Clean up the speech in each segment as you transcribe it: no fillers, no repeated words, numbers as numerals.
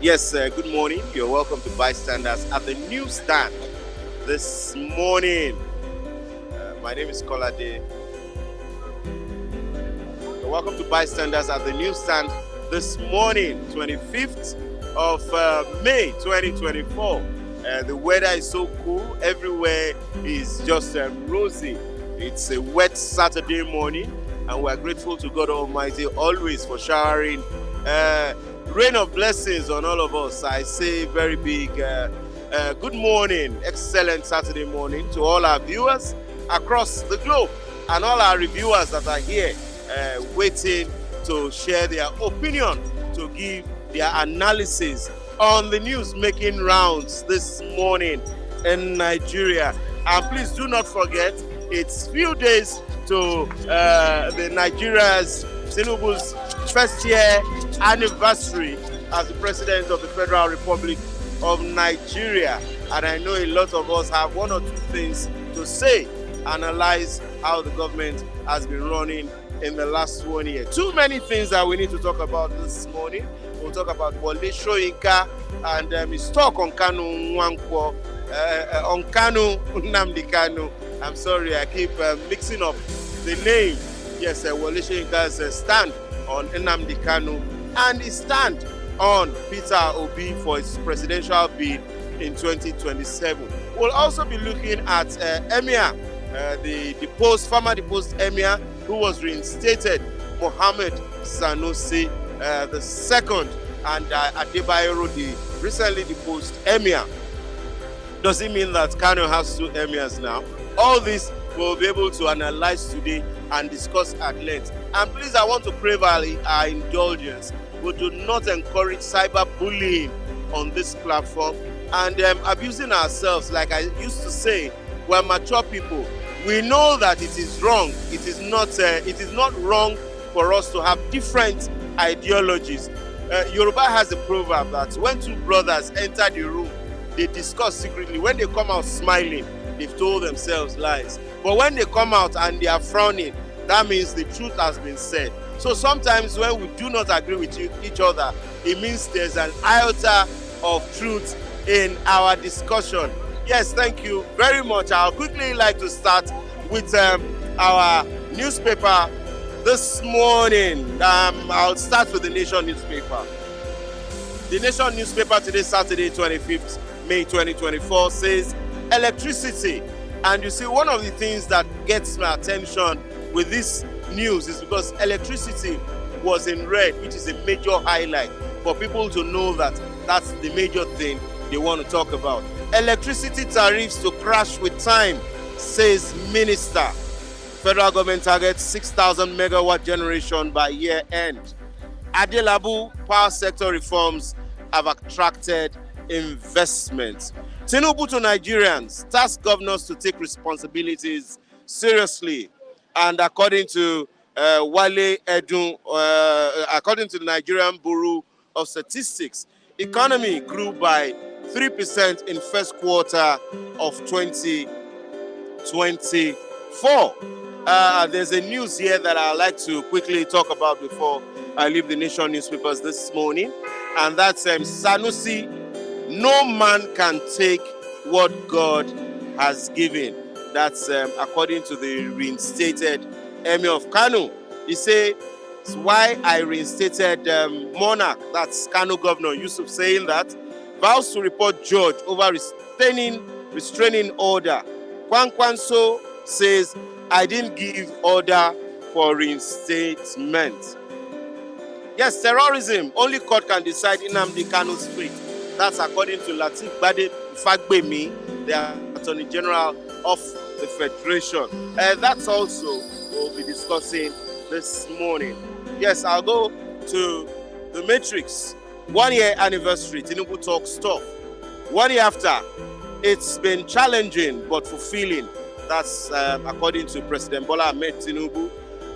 Yes, good morning. You're welcome to Bystanders at the newsstand this morning. My name is Kolade. You're welcome to Bystanders at the newsstand this morning, 25th of May 2024. The weather is so cool. Everywhere is just rosy. It's a wet Saturday morning, and we're grateful to God Almighty always for showering rain of blessings on all of us. I say very big good morning, excellent Saturday morning to all our viewers across the globe and all our reviewers that are here waiting to share their opinion, to give their analysis on the news making rounds this morning in Nigeria. And please do not forget, it's few days to the Nigeria's Tinubu's first year anniversary as the President of the Federal Republic of Nigeria. And I know a lot of us have one or two things to say, analyze how the government has been running in the last 1 year. Too many things that we need to talk about this morning. We'll talk about Wole, Soyinka, and his talk on Kanu on Kanu Nnamdi Kanu. I'm sorry, I keep mixing up the name. Yes, Wole Soyinka's stand on Nnamdi Kanu and his stand on Peter Obi for his presidential bid in 2027. We'll also be looking at Emir, the former deposed Emir who was reinstated, Mohammed Sanusi the second, and Adebayero, the recently deposed Emir. Does it mean that Kano has two Emirs now? All this we'll be able to analyze today and discuss at length. And please, I want to crave our indulgence. We do not encourage cyberbullying on this platform and abusing ourselves. Like I used to say, we're mature people. We know that it is wrong. It is not wrong for us to have different ideologies. Yoruba has a proverb that when two brothers enter the room, they discuss secretly. When they come out smiling, they've told themselves lies. But when they come out and they are frowning, that means the truth has been said. So sometimes when we do not agree with each other, it means there's an iota of truth in our discussion. Yes, thank you very much. I'll quickly like to start with our newspaper this morning. I'll start with the Nation newspaper. The Nation newspaper today, Saturday, 25th May 2024, says electricity. And you see, one of the things that gets my attention with this news is because electricity was in red, which is a major highlight for people to know that that's the major thing they want to talk about. Electricity tariffs to crash with time, says Minister. Federal government targets 6,000 megawatt generation by year end. Adelabu power sector reforms have attracted investment. Tinubu to Nigerians, task governors to take responsibilities seriously. And according to Wole Edun, according to the Nigerian Bureau of Statistics, economy grew by 3% in first quarter of 2024. There's a news here that I'd like to quickly talk about before I leave the Nation newspapers this morning. And that's Sanusi, no man can take what God has given. That's according to the reinstated Emir of Kanu. He said, That's why I reinstated Monarch, that's Kano Governor Yusuf, saying that vows to report judge over restraining order. Kwankwanso says, I didn't give order for reinstatement. Yes, terrorism. Only court can decide Nnamdi Kanu's fate. That's according to Lateef Fagbemi, the Attorney General of the Federation. That's also we'll be discussing this morning. Yes, I'll go to the Matrix. 1 year anniversary, Tinubu talks tough. 1 year after, it's been challenging but fulfilling. That's according to President Bola Ahmed Tinubu.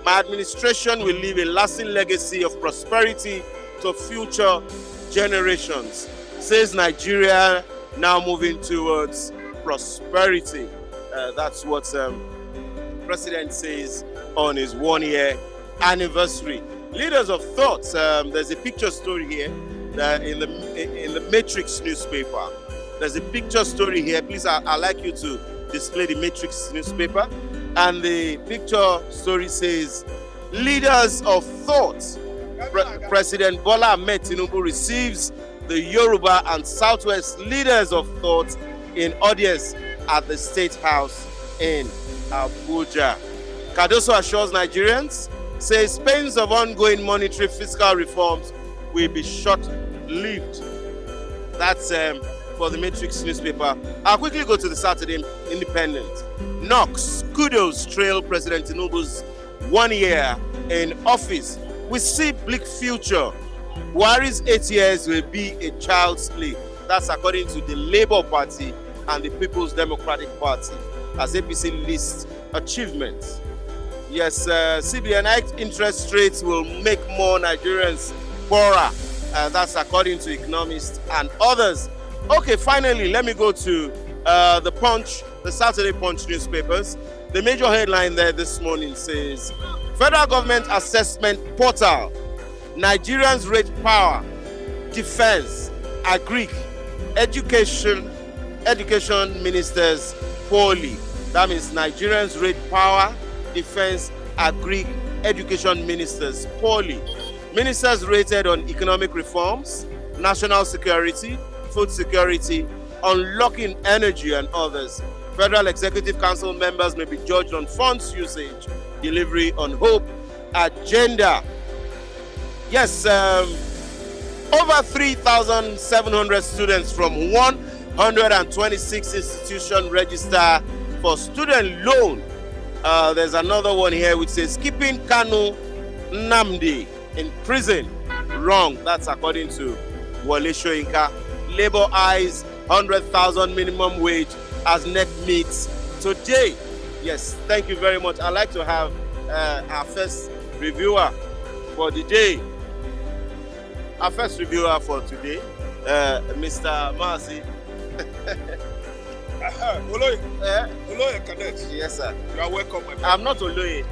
My administration will leave a lasting legacy of prosperity to future generations, says Nigeria, now moving towards prosperity. That's what President says on his 1 year anniversary. Leaders of thought. There's a picture story here in the Matrix newspaper. There's a picture story here. Please, I'd like you to display the Matrix newspaper. And the picture story says, leaders of thought. President Bola Ahmed Tinubu receives the Yoruba and Southwest leaders of thought in audience at the State House in Abuja. Cardoso assures Nigerians, says pains of ongoing monetary fiscal reforms will be short-lived. That's for the Matrix newspaper. I'll quickly go to the Saturday Independent. Knox, kudos trail President Tinubu's 1 year in office. We see bleak future. Buhari's 8 years will be a child's play. That's according to the Labour Party and the People's Democratic Party, as APC lists achievements. Yes, CBN interest rates will make more Nigerians poorer. That's according to economists and others. Okay, finally, let me go to the Punch, the Saturday Punch newspapers. The major headline there this morning says, Federal Government Assessment Portal, Nigerians rate power, defense, agri, education ministers poorly. That means Nigerians rate power, defense, agri, education ministers poorly. Ministers rated on economic reforms, national security, food security, unlocking energy and others. Federal Executive Council members may be judged on funds usage, delivery on hope, agenda. Yes, over 3,700 students from 126 institutions register for student loan. There's another one here which says, keeping Kanu Nnamdi in prison. Wrong. That's according to Wole Soyinka. Labour eyes 100,000 minimum wage as net meets today. Yes, thank you very much. I'd like to have our first reviewer for the day. Our first reviewer for today, Mr. Marcy. Oloye. Oloye Cadet. Yes, sir. You are welcome, my friend. I'm not Oloye.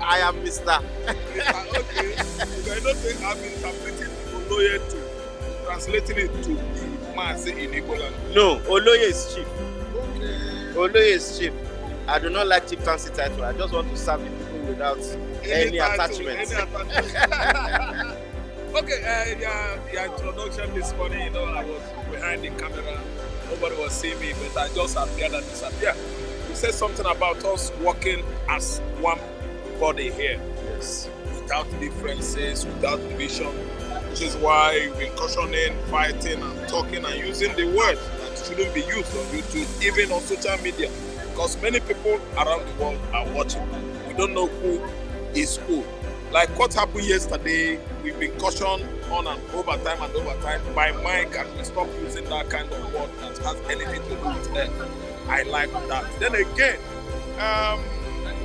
I am Mr. Okay. I don't think I'm interpreting Oloye to translating it to Marcy in Igbo language. No, Oloye is chief. Okay. Oloye is chief. I do not like chief fancy title. I just want to serve the people without any attachment. Okay, your introduction this morning, you know, I was behind the camera. Nobody was seeing me, but I just appeared and disappeared. You said something about us working as one body here. Yes. Without differences, without division, which is why we've been cautioning, fighting, and talking and using the words that shouldn't be used on YouTube, even on social media, because many people around the world are watching. We don't know who is who. Like what happened yesterday, we've been cautioned on and over time by Mike, and we stop using that kind of word that has anything to do with them. I like that. Then again,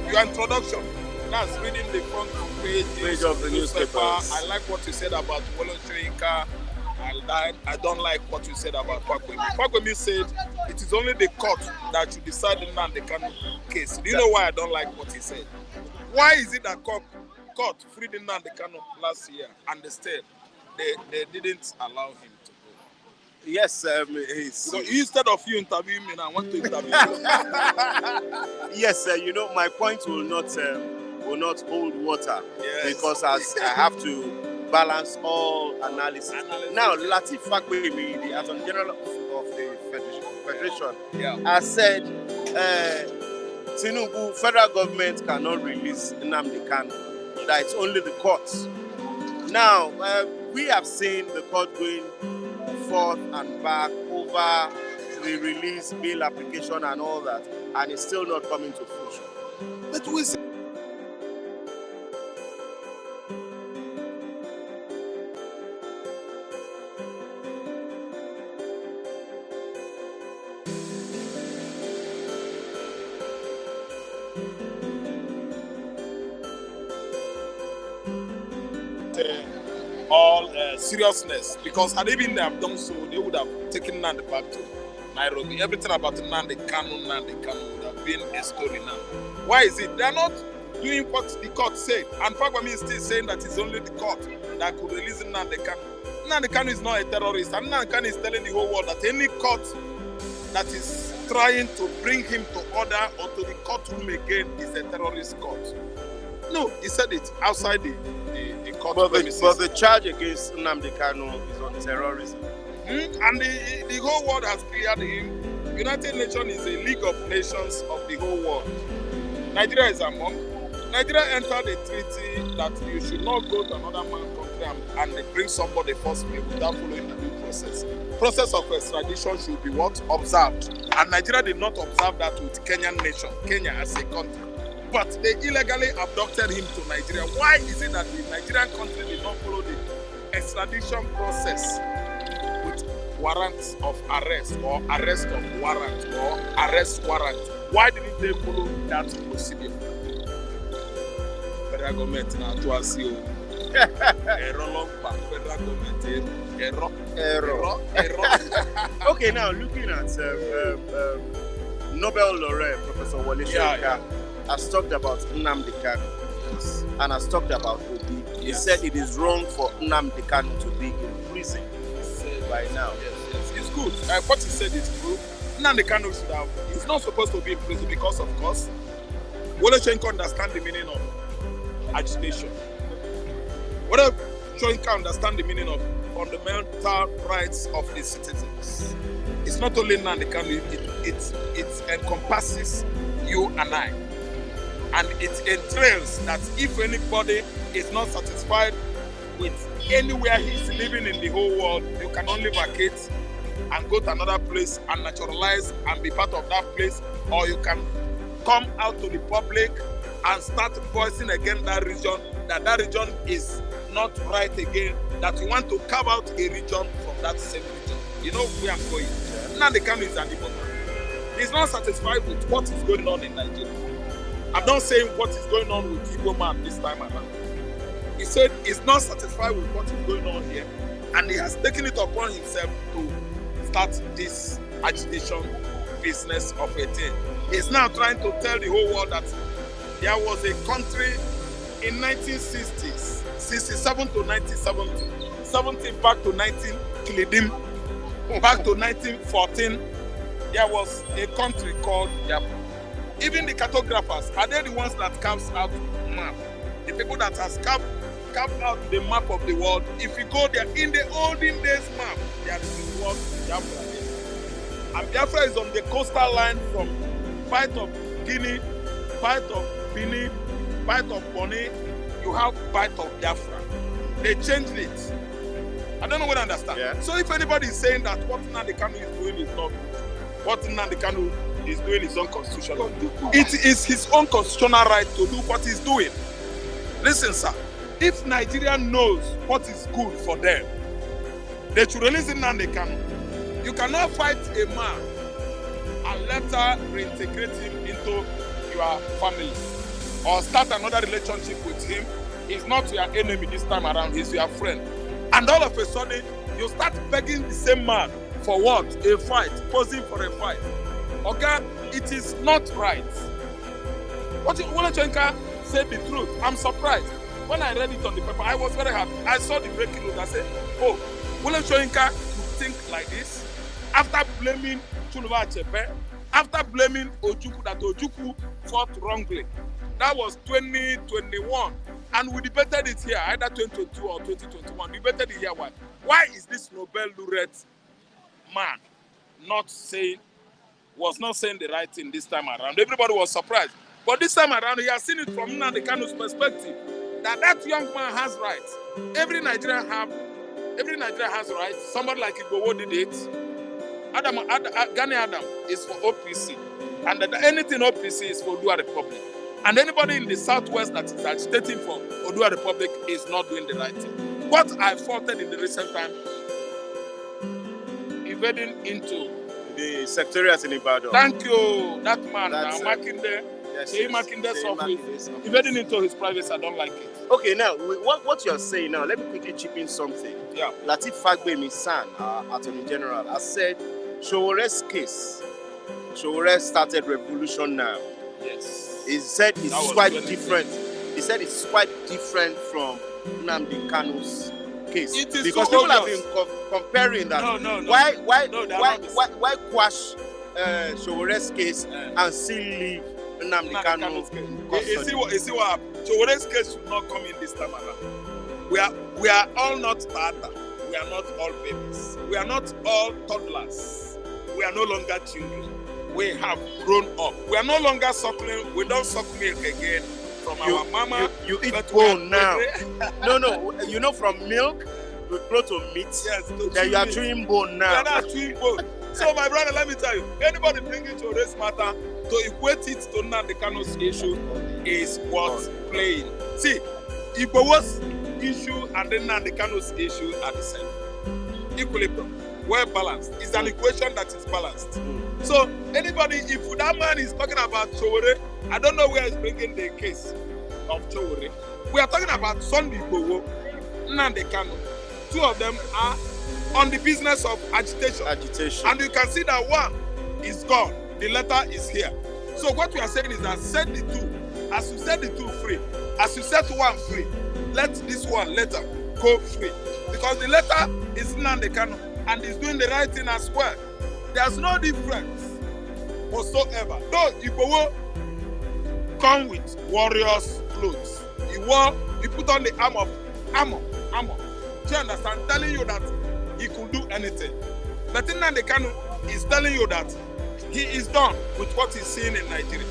your introduction, that's reading the front page of the newspaper. I like what you said about Wole Soyinka. I don't like what you said about Fagbemi. Fagbemi said it is only the court that should decide the Nnamdi Kanu case. Do you know why I don't like what he said? Why is it that court freed Nnamdi Kanu last year, and they didn't allow him to go? Yes, so instead of you interviewing me, I want to interview you. Yes, you know, my point will not will not hold water, Yes. because as I have to balance all analysis. Now, Lateef Fagbemi, the Attorney General of the Federation, has said Tinubu, federal government cannot release Nnamdi Kanu, that it's only the courts. Now, we have seen the court going forth and back over the release, bail application and all that, and it's still not coming to fruition. But we see all seriousness, because had they been have done so, they would have taken Nnamdi back to Nairobi. Everything about Nnamdi Kanu would have been a story now. Why is it? They are not doing what the court said. And Fagbemi is still saying that it's only the court that could release Nnamdi Kanu. Nnamdi Kanu is not a terrorist. And Nnamdi Kanu is telling the whole world that any court that is trying to bring him to order or to the courtroom again is a terrorist court. No, he said it outside the court. But the charge against Nnamdi Kanu is on terrorism. And the whole world has cleared him. United Nations is a league of nations of the whole world. Nigeria is among. Nigeria entered a treaty that you should not go to another man's country and bring somebody forcefully without following the due process. Process of extradition should be what? Observed. And Nigeria did not observe that with Kenyan nation, Kenya as a country. But they illegally abducted him to Nigeria. Why is it that the Nigerian country did not follow the extradition process with warrants of arrest or arrest of warrant or arrest warrant? Why didn't they follow that procedure? Federal government now to us you. Federal government error. Okay, now looking at Nobel laureate Professor Wole has talked about Nnamdi Kanu and has talked about Obi. He said it is wrong for Nnamdi Kanu to be in prison by now. Yes. It's good. What he said is true. Nnamdi Kanu should have. He's not supposed to be in prison because, of course, Wole understand the meaning of agitation. Wole understand the meaning of fundamental rights of the citizens. It's not only Nnamdi Kanu. It encompasses you and I. And it entails that if anybody is not satisfied with anywhere he's living in the whole world, you can only vacate and go to another place and naturalize and be part of that place, or you can come out to the public and start voicing against that region, that region is not right again, that you want to carve out a region from that same region. You know where I'm going. Nnamdi Kanu is an Igbo man. He's not satisfied with what is going on in Nigeria. I'm not saying what is going on with Igbo man this time around. He said he's not satisfied with what is going on here, and he has taken it upon himself to start this agitation business of a thing. He's now trying to tell the whole world that there was a country in 1960s, 67 to 1970, 70 back to 19 Kiledim, back to 1914, there was a country called Japan. Even the cartographers, are they the ones that carves out map? The people that has carved out the map of the world. If you go there, in the olden days map, there is the word Biafra. And Biafra is on the coastal line from part of Guinea, part of Benin, part of Bonny. You have part of Biafra. They changed it. I don't know what I understand. Yeah. So if anybody is saying that what Nnamdi Kanu is doing is not good, what Nnamdi Kanu is doing his own constitutional. It is his own constitutional right to do what he's doing. Listen, sir, if Nigeria knows what is good for them, they should release Nnamdi Kanu. You cannot fight a man and later reintegrate him into your family or start another relationship with him. He's not your enemy this time around, he's your friend. And all of a sudden, you start begging the same man for what? A fight, posing for a fight. Okay, it is not right. What Wole said the truth. I'm surprised. When I read it on the paper, I was very happy. I saw the breaking news. I said, oh, Wole Soyinka would think like this. After blaming Tinubu Achepe, after blaming Ojukwu, that Ojukwu fought wrongly. That was 2021. And we debated it here, either 2022 or 2021. We debated it here. Why? Why is this Nobel laureate man was not saying the right thing this time around? Everybody was surprised. But this time around, he has seen it from Nnamdi Kanu's perspective. That young man has rights. Every Nigerian has rights. Somebody like Igbo did it. Gani Adam is for OPC. And anything OPC is for Odua Republic. And anybody in the southwest that is agitating for Odua Republic is not doing the right thing. What I faulted in the recent time, invading into the secretariat in Ibadan. Thank you, that man, Makinde. Yes, Makinde's office, invading into his privacy, I don't like it. Okay, now, what you're saying now, let me quickly chip in something. Yeah. Lateef Fagbemi San, Attorney General, has said Showore's case, Showore started revolution now. Yes. He said it's quite different. He said it's quite different from Nnamdi Kanu's case. It is because so people have obvious. been comparing that. No. Why quash Showore's case and still leave Nnamdi Kanu's case? You see what happened? Showore's case should not come in this time around. We are all not tata. We are not all babies. We are not all toddlers. We are no longer children. We have grown up. We are no longer suckling. We don't suck milk again from our mama. You eat bone now. No. You know, from milk we go to meat. Yes. Then you are chewing bone now. We are not chewing bone. So my brother, let me tell you, anybody bringing to this matter to equate it to Nnamdi Kanu's issue is what's playing. See, Igbo's issue and then Nnamdi Kanu's issue are the same. Equilibrium, well balanced. It's an equation that is balanced. So anybody, if that man is talking about Showore, I don't know where he's bringing the case of Showore. We are talking about Sunday Igbo, Nnamdi Kanu. Two of them are on the business of agitation. And you can see that one is gone. The letter is here. So what we are saying is that set the two. As you set the two free, as you set one free, let this one letter go free. Because the letter is Nnamdi Kanu and he's doing the right thing as well. There's no difference whatsoever. Though Igbo come with warriors' clothes. He put on the armor. Do you understand? Telling you that he could do anything. But Nnamdi Kanu is telling you that he is done with what he's seeing in Nigeria.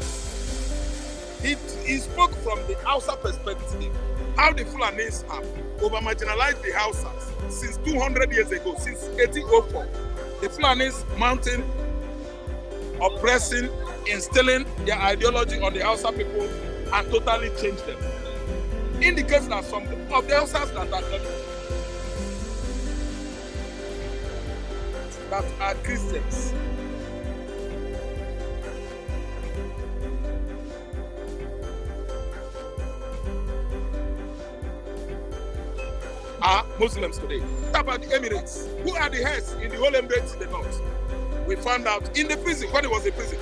He spoke from the Hausa perspective, how the Fulanis have over-marginalized the Hausas since 200 years ago, since 1804. The Fulanis mounting, oppressing, instilling their ideology on the Hausa people and totally changed them. Indicates that some of the Hausas that are Christians are Muslims today. What about the Emirates? Who are the heads in the whole Emirates in the north? We found out in the prison, when it was a prison,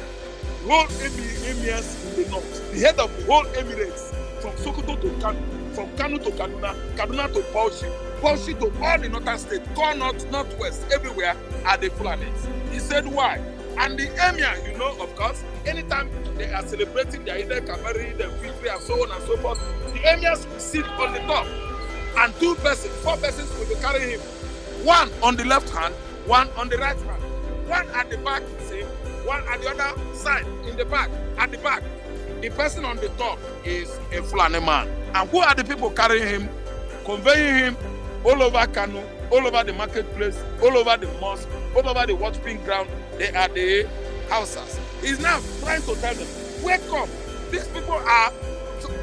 the whole Emirs in the north, the head of the whole Emirates, from Sokoto to Kano, from Kano to Kaduna, Kaduna to Bauchi to all the northern states, core north, northwest, everywhere are the Fulanis. He said why? And the Emir, you know, of course, anytime they are celebrating their Eid al-Kabir, their Fitri, and so on and so forth, the Emirs will sit on the top. And four persons will be carrying him. One on the left hand, one on the right hand. One at the back, see, one at the other side, in the back, at the back. The person on the top is a Fulani man. And who are the people carrying him, conveying him all over Kanu, all over the marketplace, all over the mosque, all over the worshiping ground? They are the Hausas. He's now trying to tell them, wake up. These people are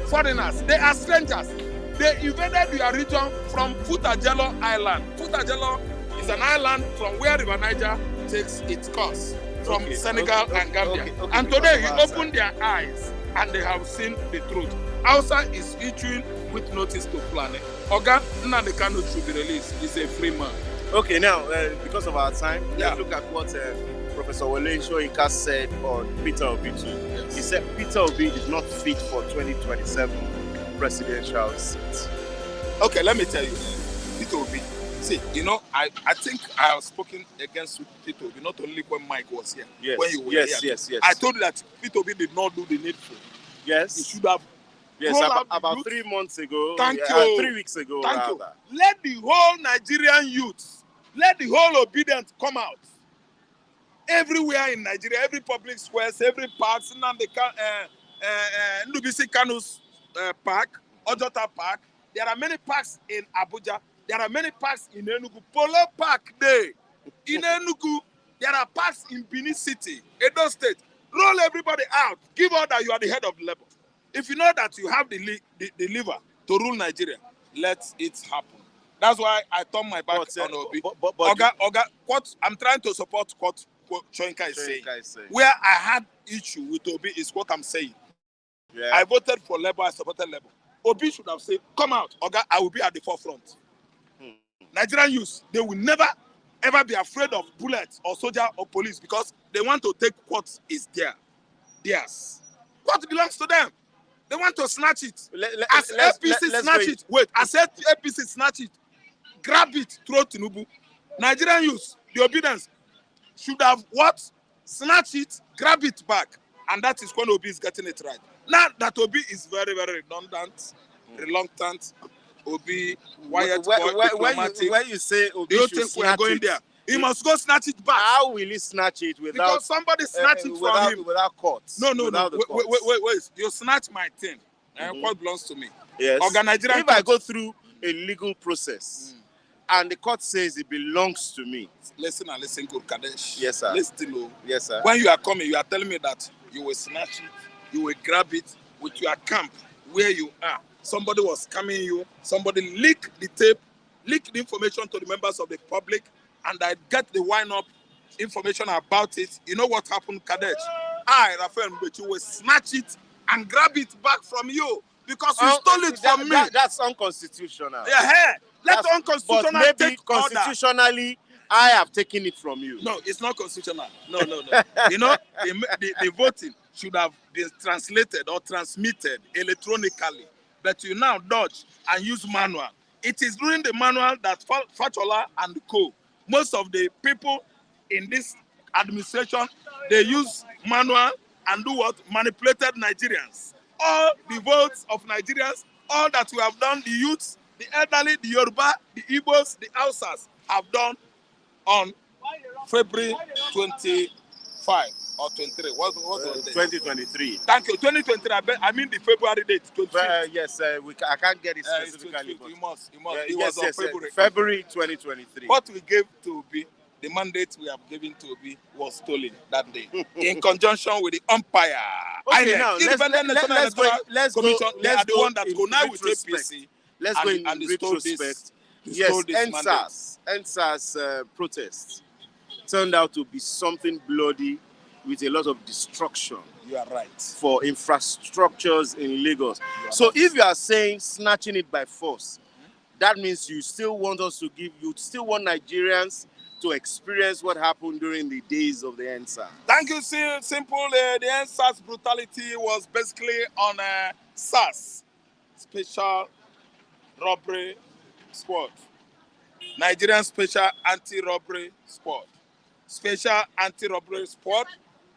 foreigners. They are strangers. They invaded your region from Futajelo Island. Futajelo is an island from where River Niger takes its course from Senegal and Gambia. And today he opened their eyes and they have seen the truth. Hausa is issuing with notice to Fulani. Oga Nnamdi Kanu should be released. He's a free man. Okay, now because of our time, let's look at what Professor Wole Soyinka said on Peter Obi too. Yes. He said Peter Obi is not fit for 2027 presidential seat. Okay, let me tell you, Peter Obi. See, you know, I think I have spoken against Peter Obi, not only when Mike was here. Yes, when you were yes. I told you that Peter Obi did not do the needful. Yes. He should have. Yes, about 3 months ago. Thank you. 3 weeks ago, Thank rather. you. Let the whole Nigerian youths, let the whole obedient come out. Everywhere in Nigeria, every public squares, every park, Nnamdi Kanu's park, Ojota Park. There are many parks in Abuja. There are many parks in Enugu. Polo Park Day. In Enugu, there are parks in Benin City, Edo State. Roll everybody out. Give out that you are the head of the labor. If you know that you have the lever to rule Nigeria, let it happen. That's why I turn my back on Obi. Oga, what I'm trying to support what Soyinka is saying. Where I had issue with Obi is what I'm saying. Yeah. I voted for Labour, I supported Labour. Obi should have said, come out, Oga, I will be at the forefront. Nigerian youth, they will never, ever be afraid of bullets or soldier or police because they want to take what is theirs. What belongs to them? They want to snatch it. As APC snatch it, wait, as APC snatch it, grab it, throw Tinubu. Nigerian youth, the obedience, should have what? Snatch it, grab it back. And that is when Obi is getting it right. Now that Obi is very, very redundant, reluctant, Obi, quiet, diplomatic. When you say Obi should think we are going there? He must go snatch it back. How will he snatch it without? Because somebody snatch it from him. Without courts. No. Wait. You snatch my thing. What belongs to me? Yes. If I go through a legal process and the court says it belongs to me. Listen, good Kadesh. Yes, sir. Listen, yes, sir. When you are coming, you are telling me that you will snatch it, you will grab it with your camp where you are. Somebody was scamming you. Somebody leaked the tape, leaked the information to the members of the public, and I get the wind-up information about it. You know what happened, Kadesh? Rafael, but you will snatch it and grab it back from you because you stole it from me. That's unconstitutional. Yeah, let unconstitutional but maybe take constitutionally, order. I have taken it from you. No, it's not constitutional. No. You know, the voting should have been translated or transmitted electronically, but you now dodge and use manual. It is during the manual that Fachola and co. Most of the people in this administration, they use manual and do what? Manipulated Nigerians. All the votes of Nigerians, all that we have done, the youths, the elderly, the Yoruba, the Igbos, the Hausas have done on February 25 or 23. What was it? 2023. Thank you. 2023. I mean the February date. Yes, I can't get it specifically. You must. It was on February. February 2023. What we gave to Obi, the mandate we have given to Obi was stolen that day in conjunction with the umpire. Okay, now let's go. They are the one that go now with APC. Let's go in retrospect. Yes, NSAS protests turned out to be something bloody with a lot of destruction. You are right. For infrastructures in Lagos. So if you are saying snatching it by force, that means you still want Nigerians to experience what happened during the days of the NSAS. Thank you, simple. The NSAS brutality was basically on SAS, Special Robbery Squad. Nigerian Special Anti-Robbery Squad. Special Anti-Robbery Squad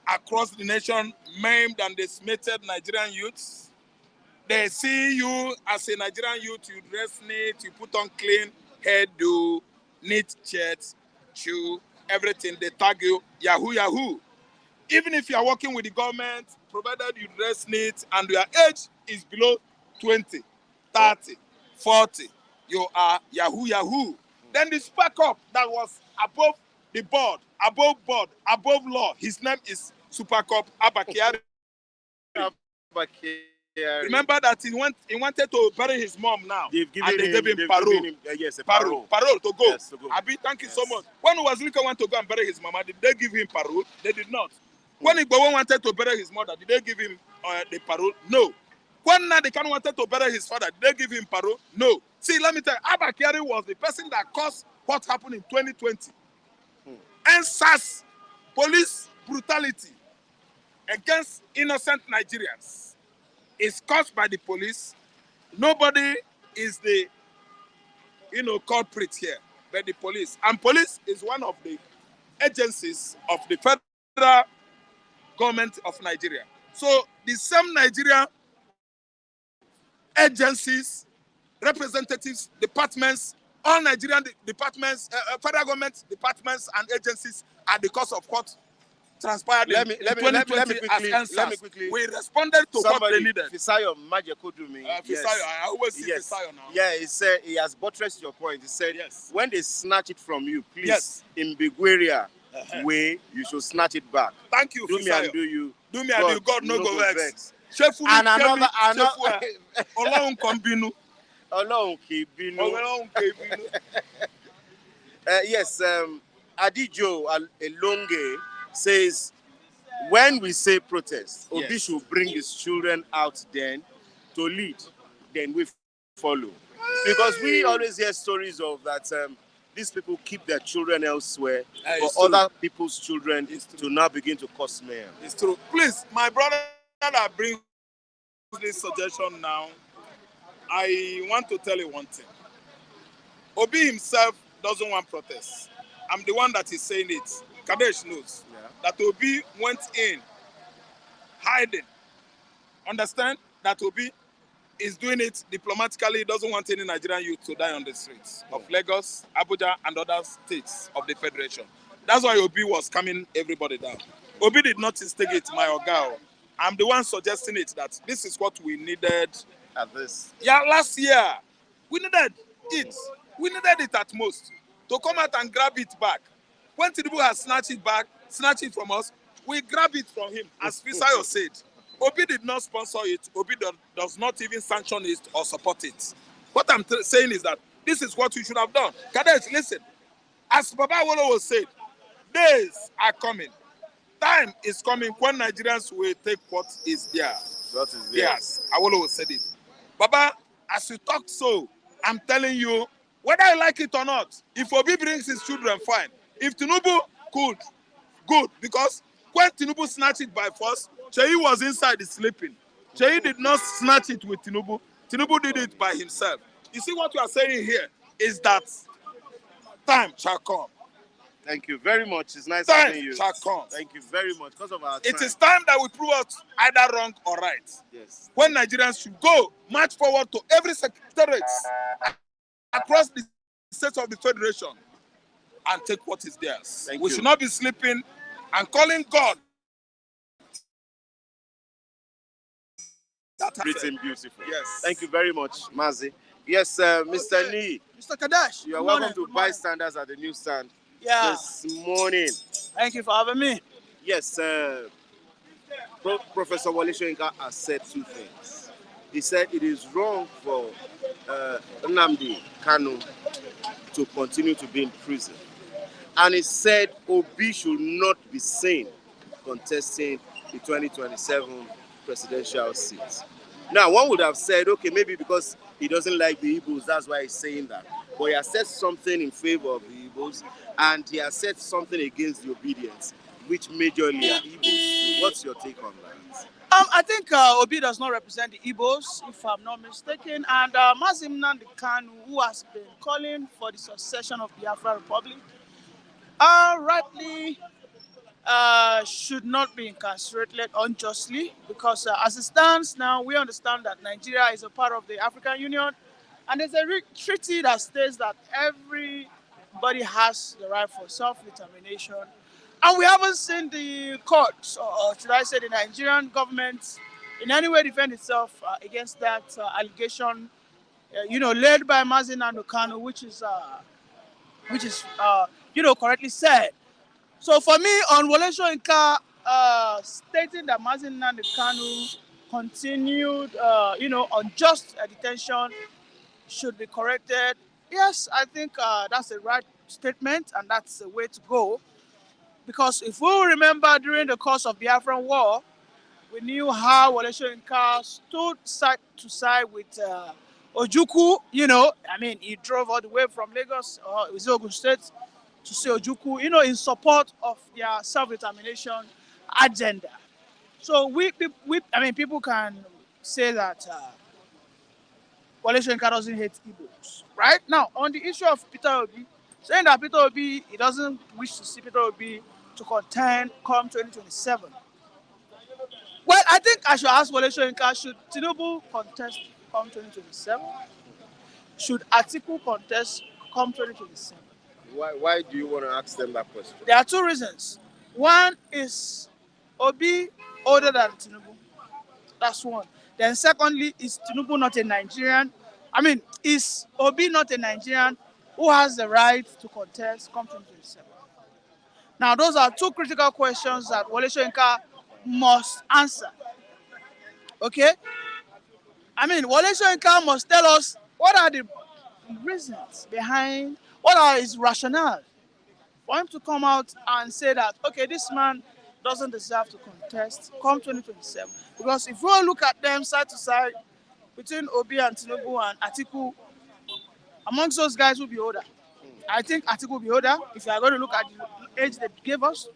across the nation maimed and decimated Nigerian youths. They see you as a Nigerian youth, you dress neat, you put on clean hairdo, neat shirts, shoe, everything. They tag you, Yahoo. Even if you are working with the government, provided you dress neat and your age is below 20, 30, 40, you are Yahoo. Then the spark up that was above the board, above law, his name is Super Cup Abakari. Remember that he wanted to bury his mom now. They gave him parole. Parole to go. Yes, to go. Abi, thank you so much. When Wazirika wanted to go and bury his mama, did they give him parole? They did not. When Igbowo wanted to bury his mother, did they give him the parole? No. When Nnamdi wanted to bury his father, did they give him parole? No. See, let me tell you, Abakari was the person that caused what happened in 2020. NSAS, police brutality against innocent Nigerians is caused by the police. Nobody is the culprit here, but the police. And police is one of the agencies of the federal government of Nigeria. So the same Nigerian agencies, representatives, departments, all Nigerian departments, federal government departments and agencies are the cause of what transpired in 2020 as answers. We responded to what they needed. Fisayo Majekodumi. Fisayo, I always see Fisayo now. Yeah, he said, he has buttressed your point. He said, when they snatch it from you, please, in Bigueria way, you should snatch it back. Thank you, do Fisayo. Me and do you. Do me and do you. God no go vex. And another Ọlọ́run kan bínú. Ọlọ́run kì í bínú. Yes, Adijo Elonge says, when we say protest, Obi should bring his children out then to lead, then we follow. Because we always hear stories of that these people keep their children elsewhere for other people's children to now begin to cause mayhem. It's true. Please, my brother that brings this suggestion now, I want to tell you one thing. Obi himself doesn't want protests. I'm the one that is saying it. Kadesh knows that Obi went in hiding. Understand that Obi is doing it diplomatically. He doesn't want any Nigerian youth to die on the streets of Lagos, Abuja, and other states of the Federation. That's why Obi was calming everybody down. Obi did not instigate my Oga. I'm the one suggesting it, that this is what we needed at this. Yeah, last year. We needed it. We needed it at most to come out and grab it back. When Tinubu has snatched it from us, we grab it from him. As Fisayo said, Obi did not sponsor it. Obi does not even sanction it or support it. What I'm saying is that this is what we should have done. Kadesh, listen. As Baba Wole was said, days are coming. Time is coming when Nigerians will take what is theirs. What is theirs? Yes, Awolowo said it. Baba, as you talk so, I'm telling you, whether you like it or not, if Obi brings his children, fine. If Tinubu could, good. Because when Tinubu snatched it by force, Cheyi was inside sleeping. Cheyi did not snatch it with Tinubu. Tinubu did it by himself. You see what we are saying here is that time shall come. Thank you very much. It's nice time having you. Shall come. Thank you very much. Because of our time. It is time that we prove us either wrong or right. Yes. When Nigerians should go march forward to every secretariat across the states of the Federation and take what is theirs. We should not be sleeping and calling God. That's written beautiful. Yes. Thank you very much, Mazi. Yes, Mr. Ni. Mr. Kadesh. You are welcome to Bystanders at the newsstand this morning. Thank you for having me. Yes, Professor Wole has said two things. He said it is wrong for Nnamdi, Kanu, to continue to be in prison. And he said Obi should not be seen contesting the 2027 presidential seat. Now, one would have said, okay, maybe because he doesn't like the Igbos, that's why he's saying that. But he has said something in favor of the Igbos, and he has said something against the obedience, which majorly are Igbos do. What's your take on that? I think Obi does not represent the Igbos, if I'm not mistaken, and Nnamdi Kanu, who has been calling for the succession of Biafra Republic, rightly should not be incarcerated unjustly, because as it stands now, we understand that Nigeria is a part of the African Union, and there's a treaty that states that everybody has the right for self-determination. And we haven't seen the courts, or should I say the Nigerian government, in any way defend itself against that allegation, led by Nnamdi Kanu, which is correctly said. So for me, on Wole Soyinka stating that Nnamdi Kanu continued, unjust detention should be corrected. Yes, I think that's the right statement, and that's the way to go. Because if we remember, during the course of the Biafran War, we knew how Wole Soyinka stood side to side with Ojukwu. He drove all the way from Lagos or Ogun State to see Ojukwu, in support of their self-determination agenda. So people can say that Wole Soyinka doesn't hate Igbos. Right? Now, on the issue of Peter Obi, saying that Peter Obi, he doesn't wish to see Peter Obi to contend come 2027. Well, I think I should ask Wole Soyinka, should Tinubu contest come 2027? Should Atiku contest come 2027? Why do you want to ask them that question? There are two reasons. One is Obi older than Tinubu. That's one. Then secondly, is Tinubu not a Nigerian? I mean, is Obi not a Nigerian who has the right to contest come 2027? Now, those are two critical questions that Wole Soyinka must answer. Okay? I mean, Wole Soyinka must tell us what are the reasons behind, what are his rationale for him to come out and say that, okay, this man doesn't deserve to contest come 2027. Because if we all look at them side to side, between Obi and Tinubu and Atiku, amongst those guys will be older. I think Atiku will be older if you are going to look at the age they gave us,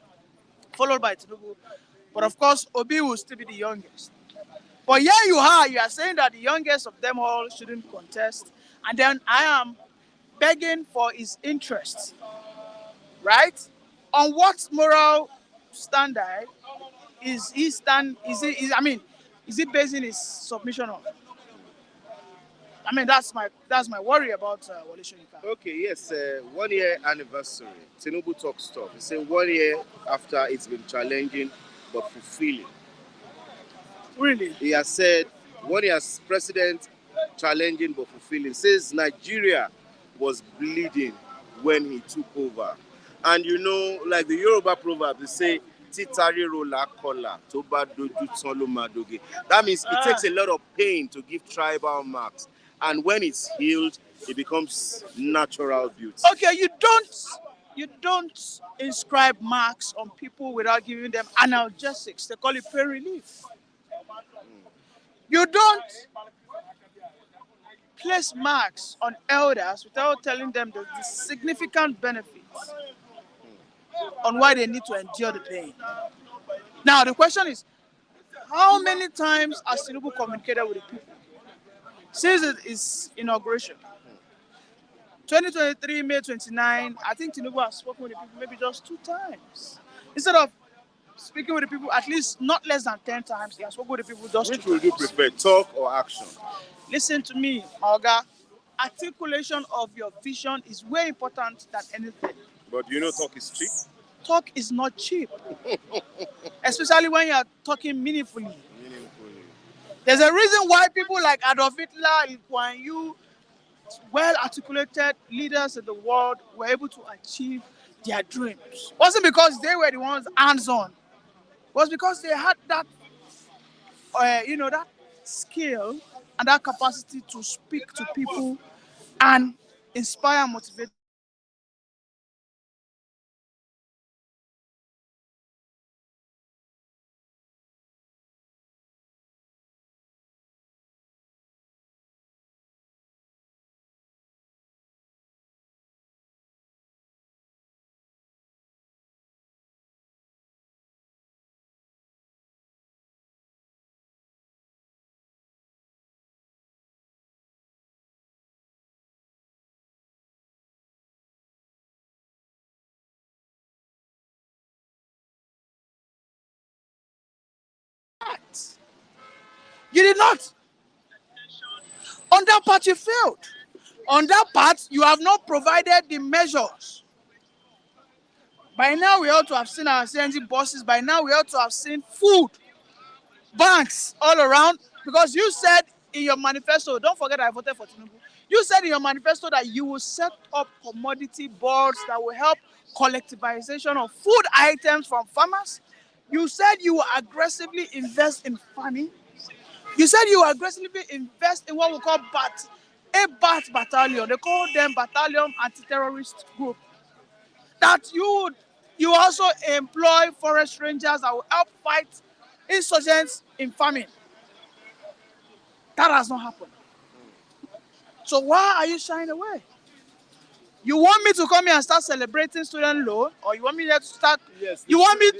followed by Tinubu. But of course, Obi will still be the youngest. But here you are saying that the youngest of them all shouldn't contest. And then I am begging for his interest, right? On what moral standard is he is he basing his submission on? I mean, that's my worry about Wole Soyinka. Okay, yes, 1 year anniversary. Tinubu talk stuff. He said 1 year after it's been challenging but fulfilling. Really? He has said 1 year as president, challenging but fulfilling. Says Nigeria was bleeding when he took over. And you know, like the Yoruba proverb, they say, Titari rola kola, toba doju tolo madoge. That means it takes a lot of pain to give tribal marks. And when it's healed, it becomes natural beauty. Okay, you don't inscribe marks on people without giving them analgesics. They call it pain relief. You don't place marks on elders without telling them the significant benefits on why they need to endure the pain. Now, the question is, how many times has Tinubu communicated with the people since his inauguration? 2023, May 29, I think Tinubu has spoken with the people maybe just 2 times. Instead of speaking with the people at least not less than 10 times, he has spoken with the people just 2 times. Which would you prefer, talk or action? Listen to me, Oga. Articulation of your vision is way important than anything. But you know talk is cheap? Talk is not cheap. Especially when you are talking meaningfully. There's a reason why people like Adolf Hitler, Lee Kuan Yew, well-articulated leaders in the world were able to achieve their dreams. It wasn't because they were the ones hands-on. It was because they had that, that skill and that capacity to speak to people and inspire and motivate. You did not. On that part, you failed. On that part, you have not provided the measures. By now, we ought to have seen our CNG buses. By now, we ought to have seen food banks all around. Because you said in your manifesto, don't forget I voted for Tinubu. You said in your manifesto that you will set up commodity boards that will help collectivization of food items from farmers. You said you will aggressively invest in farming. You said you will aggressively invest in what we call a BAT battalion. They call them Battalion Anti-Terrorist Group. That you also employ forest rangers that will help fight insurgents in farming. That has not happened. So why are you shying away? You want me to come here and start celebrating student loan, or you want me to start? Yes. You want me to?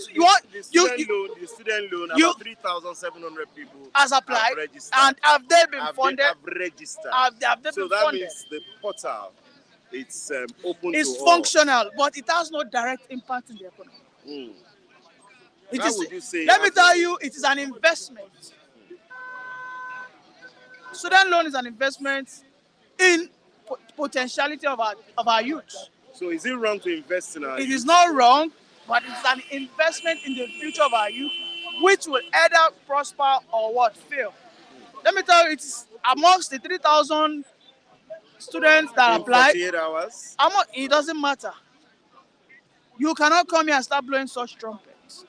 The student loan. About 3,700 people has applied, have registered. And have they been funded? Have registered. Have they so been that funded? means the portal, it's open It's to functional, but it has no direct impact in the economy. How would you say? Let me tell you, it is an investment. Student loan is an investment in potentiality of our youth. So is it wrong to invest in our It youth? is not wrong, but it's an investment in the future of our youth, which will either prosper or what, fail. Let me tell you, it's amongst the 3,000 students that In applied. 48 hours? It doesn't matter. You cannot come here and start blowing such trumpets.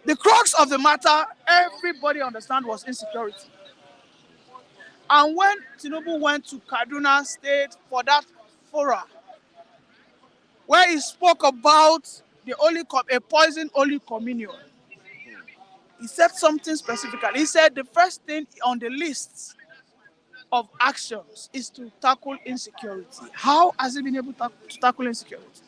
The crux of the matter, everybody understand, was insecurity. And when Tinubu went to Kaduna State for that forum, where he spoke about a poison holy communion, he said something specifically. He said the first thing on the list of actions is to tackle insecurity. How has he been able to tackle insecurity?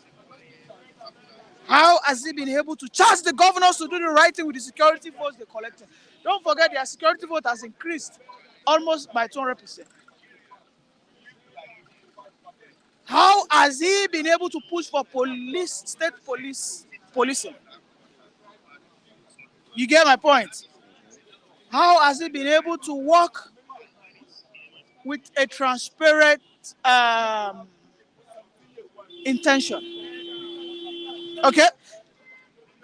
How has he been able to charge the governors to do the right thing with the security votes they collected? Don't forget their security vote has increased almost by 200%. How has he been able to push for state policing? You get my point? How has he been able to work with a transparent intention? Okay?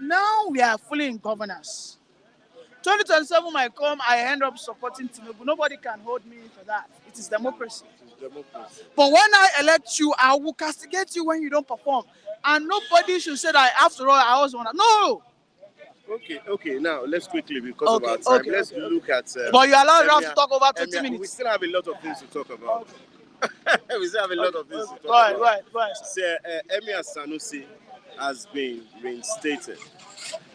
Now we are fully in governance. 2027 might come, I end up supporting Tinubu. Nobody can hold me for that. It is democracy. But when I elect you, I will castigate you when you don't perform. And nobody should say that, after all, I was one. No! Okay. Now let's quickly, because of our time, let's look at. But you allowed us to talk over 20 minutes. We still have a lot of things to talk about. We still have a lot of things to talk about. Right. So, Emir Sanusi has been reinstated.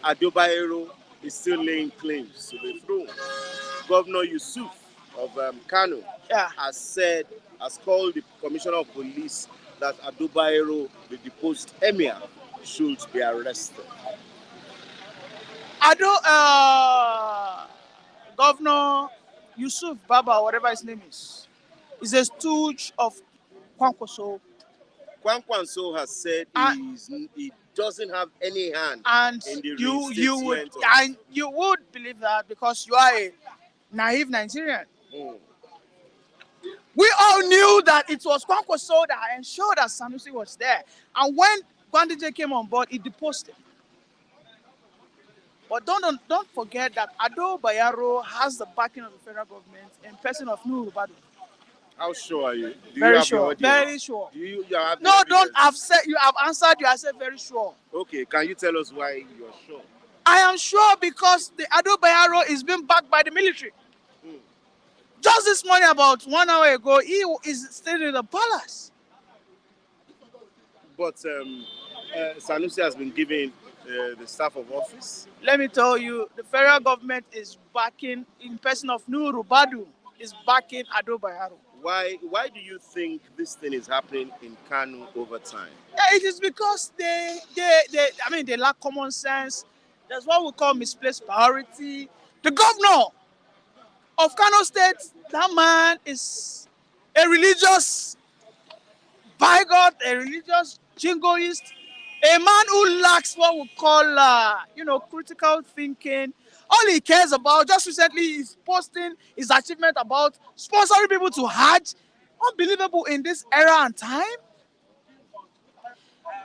Adobayero is still laying claims to the throne. Governor Yusuf of Kano has called the Commissioner of Police that Adobayero, the deposed Emir, should be arrested. Governor Yusuf Baba, whatever his name is a stooge of Kwankwaso. Kwankwaso has said he doesn't have any hand in the reinstatement. You would believe that because you are a naive Nigerian. We all knew that it was Kwankwaso that ensured that Sanusi was there. And when Gwandije came on board, he deposed him. But don't forget that Ado Bayero has the backing of the federal government in person of Nuhu Rubadu. How sure are you? Very sure. Very sure. You have no, don't have said. You have answered. You have said very sure. Okay, can you tell us why you're sure? I am sure because the Ado Bayero is being backed by the military. Just this morning, about 1 hour ago, he is still in the palace. But Sanusi has been given the staff of office. Let me tell you, the federal government is backing, in person of Nuhu Rubadu, is backing Ado Bayero. Why do you think this thing is happening in Kanu over time? Yeah, it is because they lack common sense. There's what we call misplaced priority. The governor of Kano State, that man is a religious bigot, a religious jingoist, a man who lacks what we call, critical thinking. All he cares about, just recently, is posting his achievement about sponsoring people to Hajj. Unbelievable in this era and time.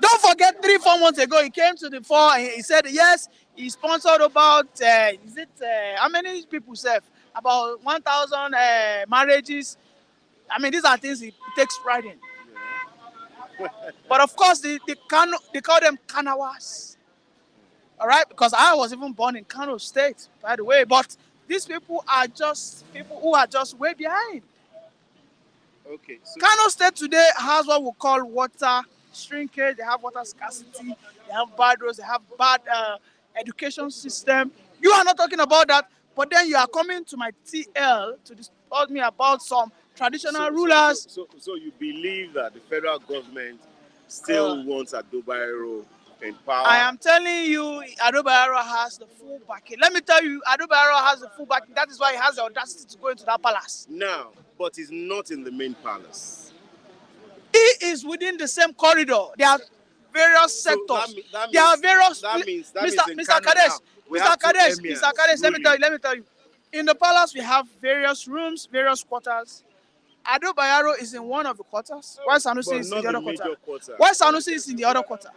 Don't forget, 3-4 months ago, he came to the fore and he said, yes, he sponsored about, how many people serve? About 1,000 marriages. These are things he takes pride in. But of course, they call them Kanawas. All right, because I was even born in Kano State, by the way. But these people are just people who are just way behind. Okay. So Kano State today has what we call water shrinkage. They have water scarcity. They have bad roads. They have bad education system. You are not talking about that. But then you are coming to my TL to tell me about some traditional rulers. So you believe that the federal government still wants Ado Bayero in power? I am telling you, Ado Bayero has the full backing. Let me tell you, Ado Bayero has the full backing. That is why he has the audacity to go into that palace. Now, but he's not in the main palace. He is within the same corridor. They are various So sectors. that There are means various. that means Mr. in Mr. Kano Kades, now we Mr. have two Kades, emirs Mr. Kades. Let ruling. me tell you. In the palace, we have various rooms, various quarters. Ado Bayero is in one of the quarters. While Sanusi But is in not the the other major quarter. quarter. While Sanusi is in the other quarter.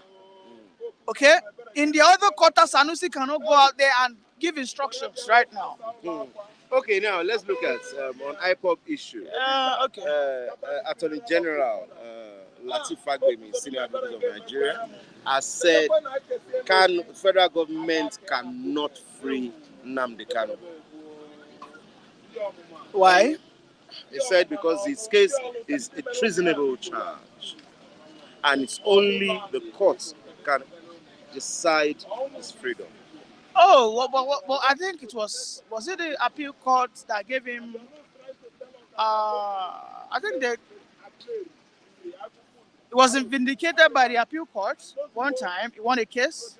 Okay? In the other quarter, Sanusi cannot go out there and give instructions right now. Okay, now let's look at on IPOB issue. Okay. Attorney General Lateef Fagbemi, Senior Advocate of Nigeria, has said federal government cannot free Nnamdi Kanu. Why? He said because his case is a treasonable charge, and it's only the courts can decide his freedom. Oh, well, I think it was it the appeal court that gave him, I think that it was vindicated by the appeal court one time. He won a case,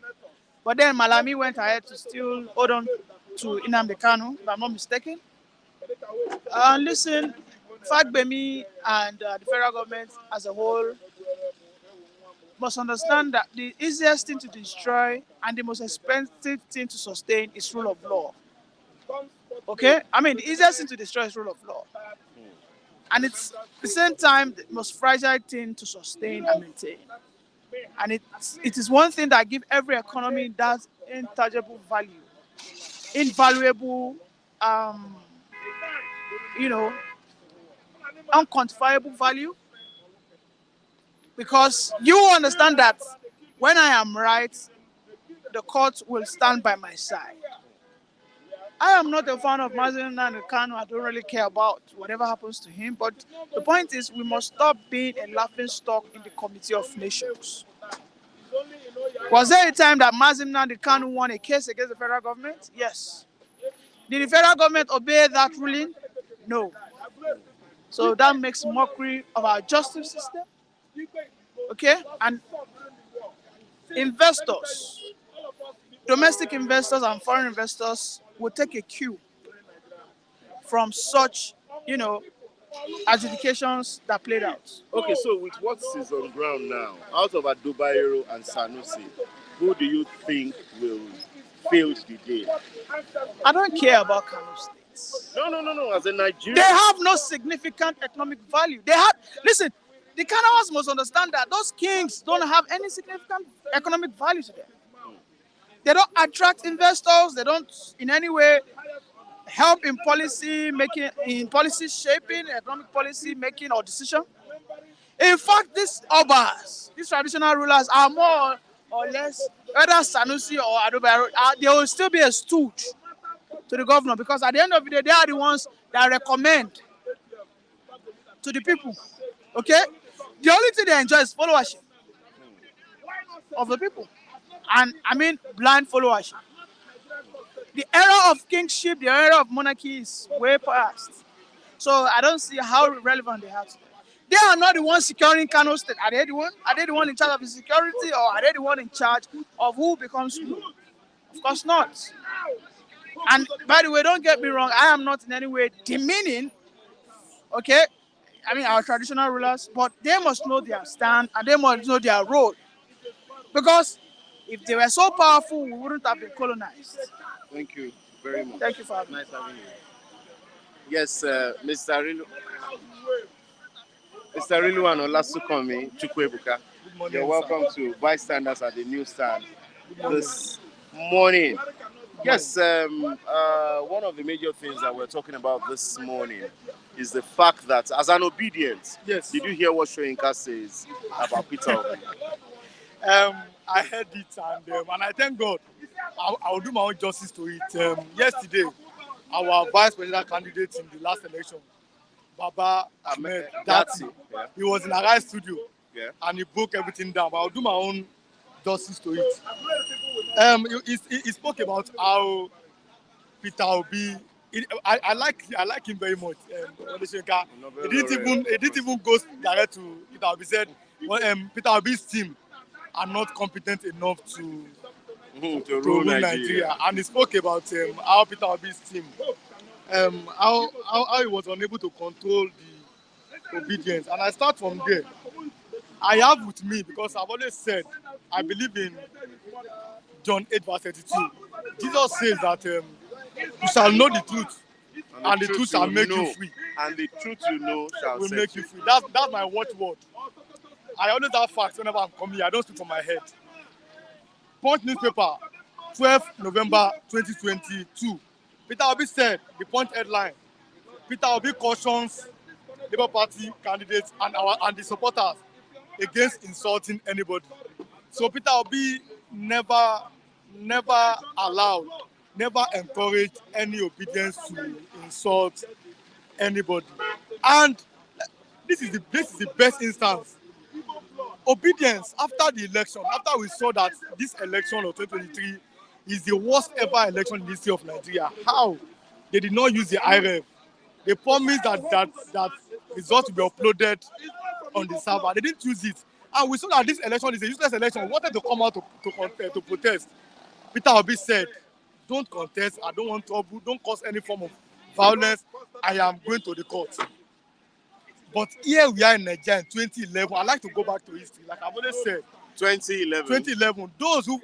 but then Malami went ahead to still hold on to Nnamdi Kanu, if I'm not mistaken. Listen, Fagbemi and the federal government as a whole must understand that the easiest thing to destroy and the most expensive thing to sustain is rule of law. Okay? I mean, the easiest thing to destroy is rule of law. And it's at the same time the most fragile thing to sustain and maintain. And it is one thing that gives every economy that intangible value, invaluable, you know, unquantifiable value. Because you understand that when I am right, the court will stand by my side. I am not a fan of Mazen and Kanu. I don't really care about whatever happens to him. But the point is, we must stop being a laughing stock in the Committee of Nations. Was there a time that Mazen and Kanu won a case against the federal government? Yes. Did the federal government obey that ruling? No. So that makes mockery of our justice system. Okay? And investors, domestic investors and foreign investors will take a cue from such, adjudications that played out. Okay, so with what is on ground now, out of Ado Bayero and Sanusi, who do you think will fail the day? I don't care about Kano states. No. As a Nigerian, They have no significant economic value. Listen, the Kanawas must understand that those kings don't have any significant economic value to them. They don't attract investors. They don't in any way help in policy making, in policy shaping, economic policy making or decision. In fact, these Obas, these traditional rulers are more or less, whether Sanusi or Ado Bayero, they will still be a stooge to the governor, because at the end of the day, they are the ones that recommend to the people. Okay? The only thing they enjoy is followership of the people. And I mean blind followership. The era of kingship, the era of monarchy is way past. So I don't see how relevant they are today. They are not the ones securing Kano State. Are they the one? Are they the one in charge of the security, or are they the one in charge of who becomes who? Of course not. And by the way, don't get me wrong, I am not in any way demeaning, okay, I mean our traditional rulers, but they must know their stand and they must know their role. Because if they were so powerful, we wouldn't have been colonized. Thank you very much. Thank you for having me. Nice having you. Yes, Mr. Riluan Olasukomi Chukwebuka. You're welcome to Bystanders at the Newsstand this morning. Yes, one of the major things that we're talking about this morning is the fact that, as an obedience, yes, did you hear what Soyinka says about Peter Obi? I heard it, and I thank God. I will do my own justice to it. Yesterday, our vice presidential candidate in the last election, Baba Ahmed Dati, he was in a right studio, and he broke everything down. But I'll do my own justice to it. He spoke about how Peter Obi. I like him very much. He didn't even go direct to Peter Obi. Said Peter Obi's team are not competent enough to rule Nigeria. And he spoke about how Peter Obi's team, how he was unable to control the obedience. And I start from there. I have with me, because I've always said, I believe in John 8 verse 32. Jesus says that you shall know the truth, and the truth shall make you free. And the truth you know shall Will set make you free. That's my watchword. I always have facts whenever I'm coming. I don't speak from my head. Punch newspaper, 12 November 2022. Peter Obi said, the Punch headline, Peter Obi cautions Labour Party candidates and the supporters against insulting anybody. So Peter Obi never allowed, never encouraged any obedience to insult anybody. And this is the best instance. Obedience after the election, after we saw that this election of 2023 is the worst ever election in the history of Nigeria. How? They did not use the IREV. They promised that results will be uploaded on the server. They didn't use it. And we saw that this election is a useless election. We wanted to come out to protest. Peter Obi said, don't contest, I don't want trouble, don't cause any form of violence, I am going to the court. But here we are in Nigeria in 2011. I like to go back to history. Like I've always said, 2011. Those who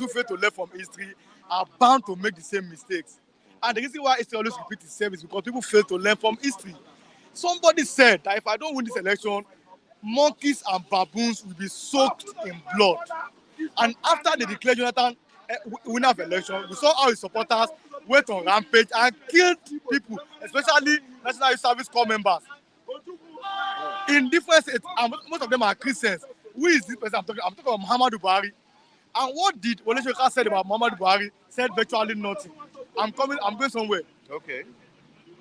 fail to learn from history are bound to make the same mistakes. And the reason why history always repeats itself is because people fail to learn from history. Somebody said that if I don't win this election, monkeys and baboons will be soaked in blood. And after they declared Jonathan winner of election, we saw how his supporters went on rampage and killed people, especially National Youth Service Corps members. In different states, and most of them are Christians. Who is this person I'm talking about Muhammadu Buhari. And what did Wole Soyinka said about Muhammadu Buhari? Said virtually nothing. I'm going somewhere. Okay.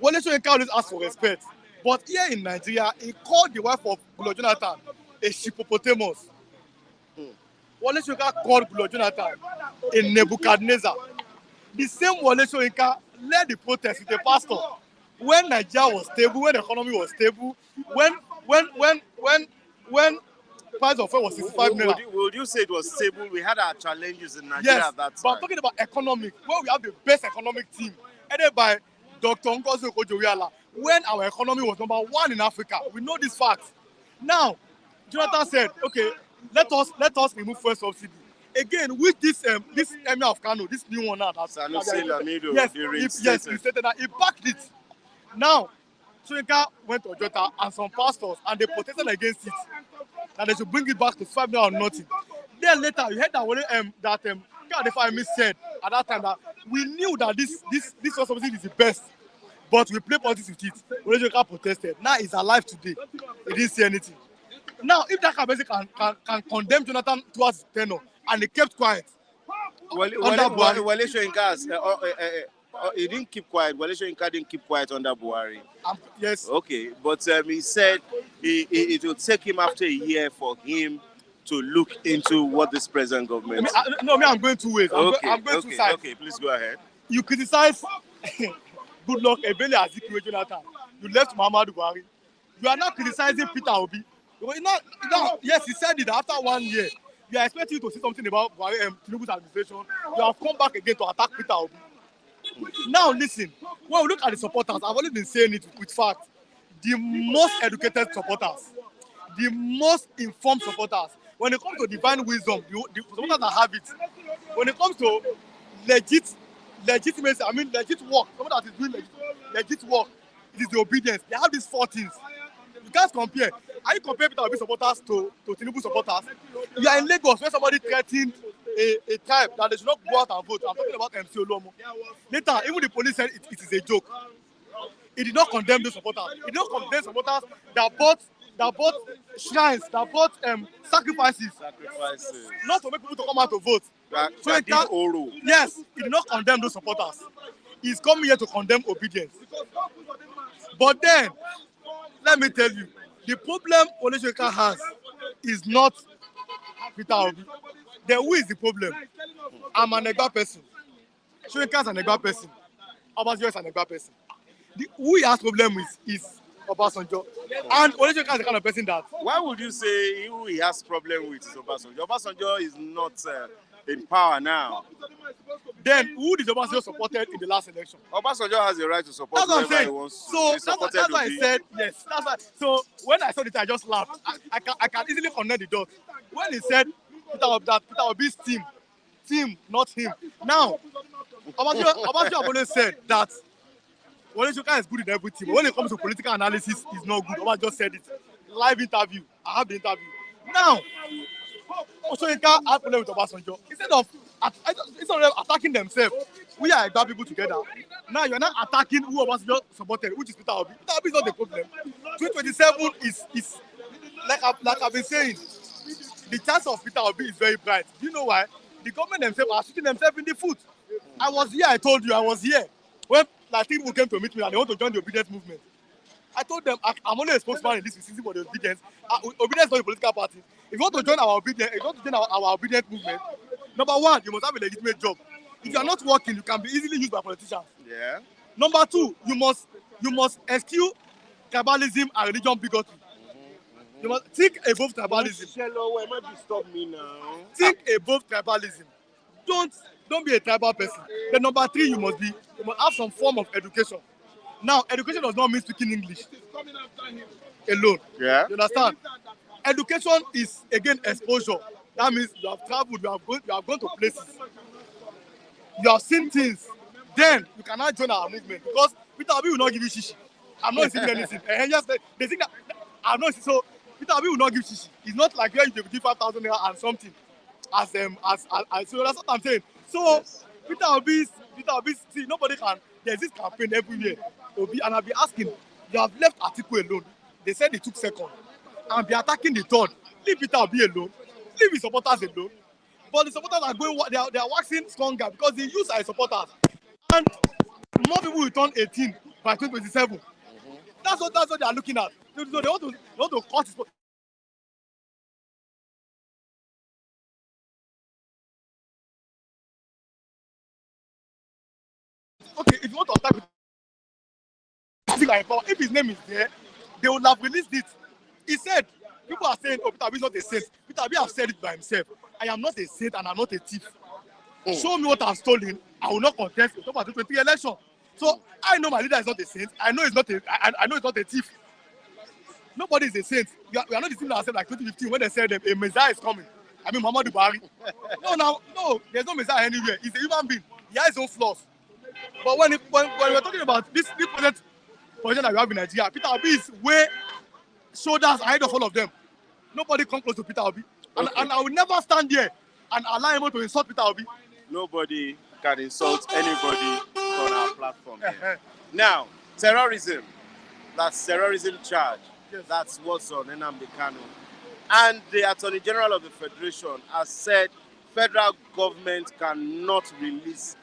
Wole Soyinka always asks for respect. But here in Nigeria, he called the wife of Goodluck Jonathan a hippopotamus. Wole Soyinka called Goodluck Jonathan a Nebuchadnezzar. The same Wole Soyinka led the protest with a pastor when Nigeria was stable, when the economy was stable, when price of oil was 65 naira. Would you say it was stable? We had our challenges in Nigeria at that time. But I'm talking about economic, where we have the best economic team, headed by Dr. Ngozi Okonjo-Iweala, when our economy was number 1 in Africa. We know this fact. Now, Jonathan said, okay, let us remove fuel subsidy. Again, with this Emir of Kano, this new one now. He stated that he backed it. Now, Soyinka went to Ojota and some pastors, and they protested against it. That they should bring it back to 5 naira or nothing. Then later, you heard that Emir said at that time that we knew that this subsidy is the best, but we play politics with it. Soyinka protested. Now he's alive today. He didn't say anything. Now, if that can condemn Jonathan towards tenure, and he kept quiet. Wole Soyinka he didn't keep quiet. Wole Soyinka didn't keep quiet under Buhari. Yes. Okay, but he said it will take him after a year for him to look into what this present government. I'm going 2 ways. I'm going 2 sides. Okay, please go ahead. You criticize Goodluck Ebele Azikiwe Jonathan. You left Muhammadu Buhari. You are not criticizing Peter Obi. Yes, he said it after 1 year. You are expecting to see something about Tinubu's administration. You have come back again to attack Peter Obi. Now listen, when we look at the supporters, I've always been saying it with fact. The most educated supporters, the most informed supporters, when it comes to divine wisdom, the supporters that have it. When it comes to legitimacy, legit work, someone that is doing legit work, it is the obedience. They have these 4 things. You can't compare. Are you comparing Peter Obi supporters to Tinubu supporters? You are in Lagos where somebody threatened a tribe that they should not go out and vote. I'm talking about MC Olomo. Later, even the police said it is a joke. He did not condemn those supporters. He did not condemn supporters that bought shrines, that bought sacrifices. Not to make people to come out to vote. Yes, he did not condemn those supporters. He's coming here to condemn obedience. But then, let me tell you, the problem Wole Soyinka has is not Peter Obi. Then who is the problem? I'm an Egba person. Soyinka is an Egba person. Obasanjo is an Egba person. Who he has problem with is Obasanjo. And Wole Soyinka is the kind of person that... Why would you say who he has problem with is Obasanjo? Obasanjo is not in power now. Then who did Obasanjo supported in the last election? Obasanjo has the right to support That's what I'm whoever he saying. wants. So He supported that's why I Obi. said yes. That's why. So when I saw it, I just laughed. I can easily connect the dots. When he said Peter Obi's team, not him. Now, Obasanjo have always said that Wole is good in everything. But when it comes to political analysis, he's not good. Obasanjo just said it. Live interview. I have the interview. Now, Soyinka has problem with Obasanjo. Instead of attacking themselves, we are Egba people together. Now you're not attacking who Obasanjo supported, which is Peter Obi. Peter Obi is not the problem. 2027 is like I've been saying, the chance of Peter Obi is very bright. Do you know why? The government themselves are shooting themselves in the foot. I was here, I told you, I was here. When like people came to meet me and they want to join the obedience movement. I told them, I'm only a spokesman in this season for the obedience. Obedience is not a political party. If you want to join our obedience, if you want to join our obedience movement, number one, you must have a legitimate job. If you are not working, you can be easily used by politicians. Yeah. Number two, you must eschew tribalism and religion bigotry. You must think above tribalism. Stop me now. Think above tribalism. Don't be a tribal person. Then number three, you must have some form of education. Now, education does not mean speaking English alone. Yeah. You understand? Education is again exposure. That means you have traveled, you have gone to places. You have seen things. Then you cannot join our movement because Peter Obi will not give you shishi. I'm not seeing anything. Yes, they think that I'm not. So Peter Obi will not give shishi. It's not like where you give 5,000 naira and something. So that's what I'm saying. So yes. Peter Obi's see, nobody can. There's this campaign everywhere. Obi, and I'll be asking, you have left Atiku alone. They said he took second. And be attacking the third. Leave Peter Obi alone. Leave his supporters alone. But the supporters are going, they are waxing stronger because they use our supporters. And more people will turn 18 by 2027. That's what they are looking at. So they want to cut his. Okay, if you want to attack if his name is there, they would have released it. He said, people are saying, oh, Peter Obi is not a saint. Peter Obi has said it by himself. I am not a saint and I'm not a thief. Show me what I've stolen, I will not contest the 2023 election. So I know my leader is not a saint. I know it's not a thief. Nobody is a saint. We are not deceiving ourselves like 2015 when they said a Messiah is coming. I mean, Muhammadu Buhari. No, there's no Messiah anywhere. He's a human being. He has his own flaws. But when we're talking about this position that we have in Nigeria, Peter Obi is way shoulders ahead of all of them. Nobody come close to Peter Obi. And I will never stand here and allow him to insult Peter Obi. Nobody can insult anybody on our platform here. Now, terrorism. That's terrorism charge. Yes. That's what's on Nnamdi Kanu. And the Attorney General of the Federation has said federal government cannot release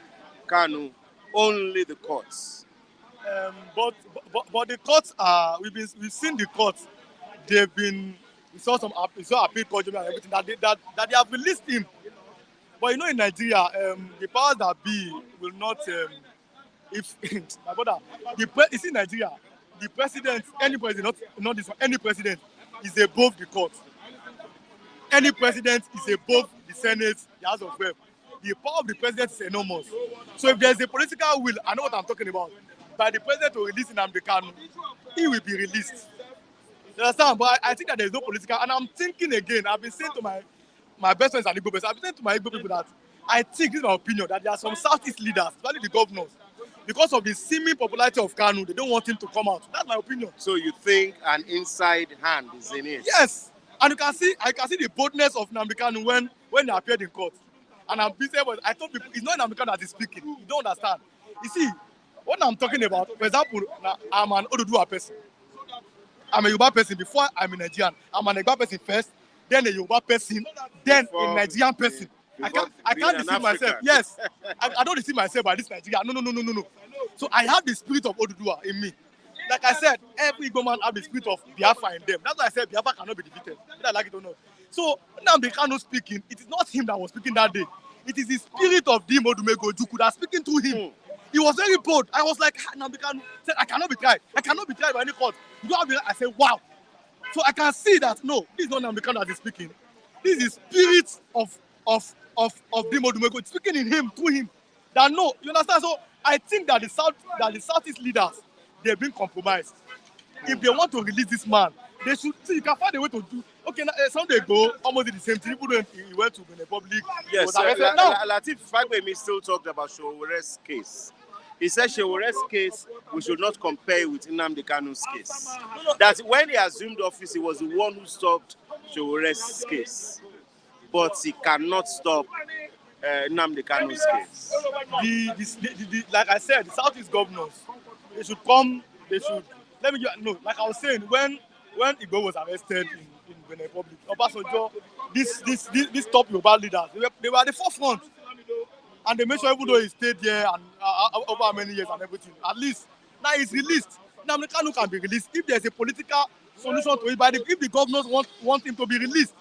Kanu, only the courts. But the courts are we've seen the courts. We saw appeal court and everything that they have released him. But you know, in Nigeria, the powers that be will not. If my brother, you see, in Nigeria, the president, any president, not this one, any president is above the court. Any president is above the Senate, the House of Rep. The power of the president is enormous. So if there's a political will, I know what I'm talking about. By the president to release Nnamdi Kanu, he will be released. You understand? But I think that there's no political, and I'm thinking again. I've been saying to my best friends and Igbo best, I've been saying to my Igbo people that I think, this is my opinion, that there are some Southeast leaders, especially the governors, because of the seeming popularity of Kanu, they don't want him to come out. That's my opinion. So you think an inside hand is in it? Yes. And I can see the boldness of Nnamdi Kanu when he appeared in court. And I'm busy, but I told people, it's not Nnamdi Kanu that is speaking. You don't understand. You see, what I'm talking about, for example, I'm an Oduduwa person. I'm a Yoruba person before I'm a Nigerian. I'm an Egba person first, then a Yoruba person, then a Nigerian person. I can't deceive myself. Yes. I don't deceive myself by this Nigeria. No. So I have the spirit of Oduduwa in me. Like I said, every Igbo man have the spirit of Biafra in them. That's why I said Biafra cannot be defeated, whether I like it or not. So Nnamdi Kanu speaking, it is not him that was speaking that day. It is the spirit of Dim Odumego Ojukwu that speaking to him. He was very bold. I was like, Nnamdi Kanu said, I cannot be tried. I cannot be tried by any court. You don't have to. I said, wow. So I can see that, no, this is not Nnamdi Kanu that is speaking. This is the spirit of Dim Odumego speaking in him, through him. that no, you understand? So I think that the Southeast leaders, they've been compromised. If they want to release this man, they should see. You can find a way to do. Okay, Sunday ago, almost did the same thing. Even though he went to the Republic, Yes, was arrested. Now, Latif Fagbemi still talked about Showore's case. He said Showore's case, we should not compare it with Nnamdi Kanu's case. That when he assumed office, he was the one who stopped Showore's case. But he cannot stop Nnamdi Kanu's case. Like I said, the Southeast governors, they should come. They should. Let me no. Like I was saying, when Igbo was arrested in Benin Republic, Obasanjo, this top Yoruba leaders, they were at the forefront, and they made sure even though he stayed there and over many years and everything, at least now he's released. Now Kanu can be released if there's a political solution to it. If the governors want him to be released.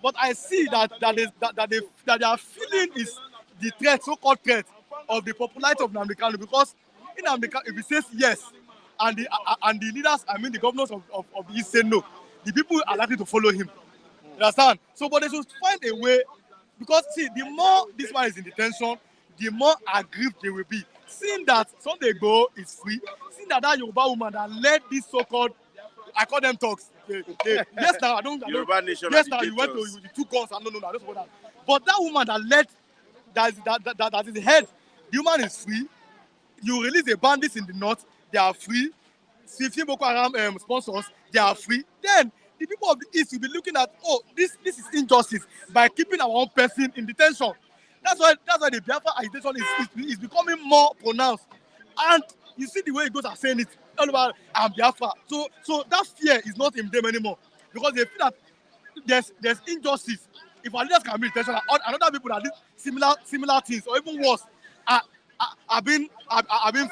But I see that they are feeling is the threat, so-called threat, of the popularity of Nnamdi Kanu, because in Nnamdi Kanu, if he says yes, and the leaders, I mean the governors of the East say no, the people are likely to follow him. You understand? So, but they should find a way, because see, the more this man is in detention, the more aggrieved they will be. Seeing that Sunday ago is free, seeing that Yoruba woman that led this so-called, I call them talks. Yes, now I don't. Yoruba nation. Yes, now you went to the two guns. No, I don't support that. But that woman that led, that is the head. The woman is free. You release the bandits in the north, they are free. 15 Boko Haram sponsors, they are free. Then the people of the east will be looking at, oh, this is injustice by keeping our own person in detention. That's why the Biafra agitation is becoming more pronounced. And you see the way it goes are saying it all about Biafra. So that fear is not in them anymore, because they feel that there's injustice. If our leaders can be in detention and other people that did similar things or even worse are being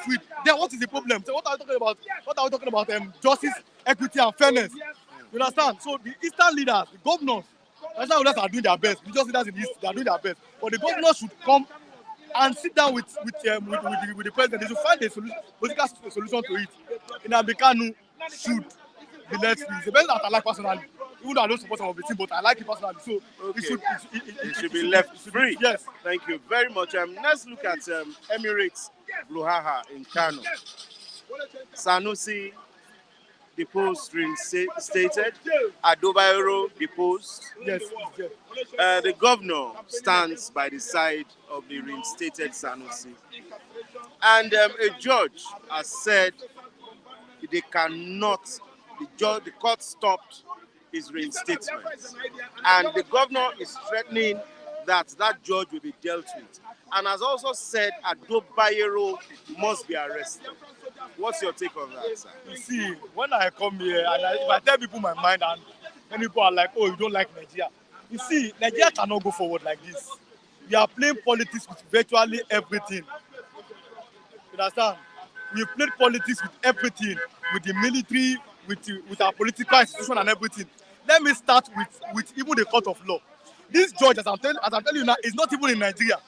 freed, then what is the problem? So what are we talking about? What are we talking about? Justice, equity, and fairness. You understand? So the eastern leaders, the governors, national leaders are doing their best. The just leaders in the east, they are doing their best. But the governors should come and sit down with the president. They should find a political solution to it. Nnamdi Kanu should be let free. It's the best that I like personally. Even though I don't support some of the team, but I like it personally. So okay. It should be left free. Yes. Thank you very much. Let's look at Emirates Bluhaha in Kano. Sanusi deposed, reinstated. Adobayoro deposed. Yes. The governor stands by the side of the reinstated Sanusi. And a judge has said they cannot, the court stopped his reinstatement. And the governor is threatening that judge will be dealt with. And has also said Adobayero must be arrested. What's your take on that, sir? You see, when I come here, and if I tell people my mind, and many people are like, oh, you don't like Nigeria. You see, Nigeria cannot go forward like this. We are playing politics with virtually everything. You understand? We played politics with everything, with the military, with our political institution and everything. Let me start with even the court of law. This judge, as I'm telling you now, is not even in Nigeria.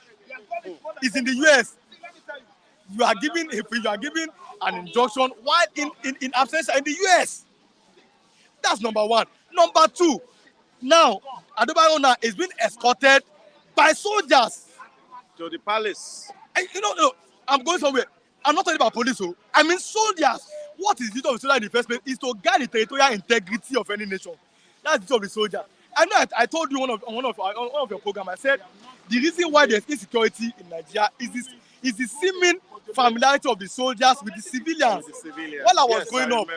It's in the US. You are giving an injunction while in absence in the US. That's number one. Number two, now Adobayero is being escorted by soldiers to the palace. And, I'm going somewhere. I'm not talking about police. I mean soldiers. What is the duty of the soldier in the first place? Is to guard the territorial integrity of any nation. That's the duty of the soldier. I know I told you on one of your programs. I said the reason why there's insecurity in Nigeria is the seeming familiarity of the soldiers with the civilians. While I was growing up,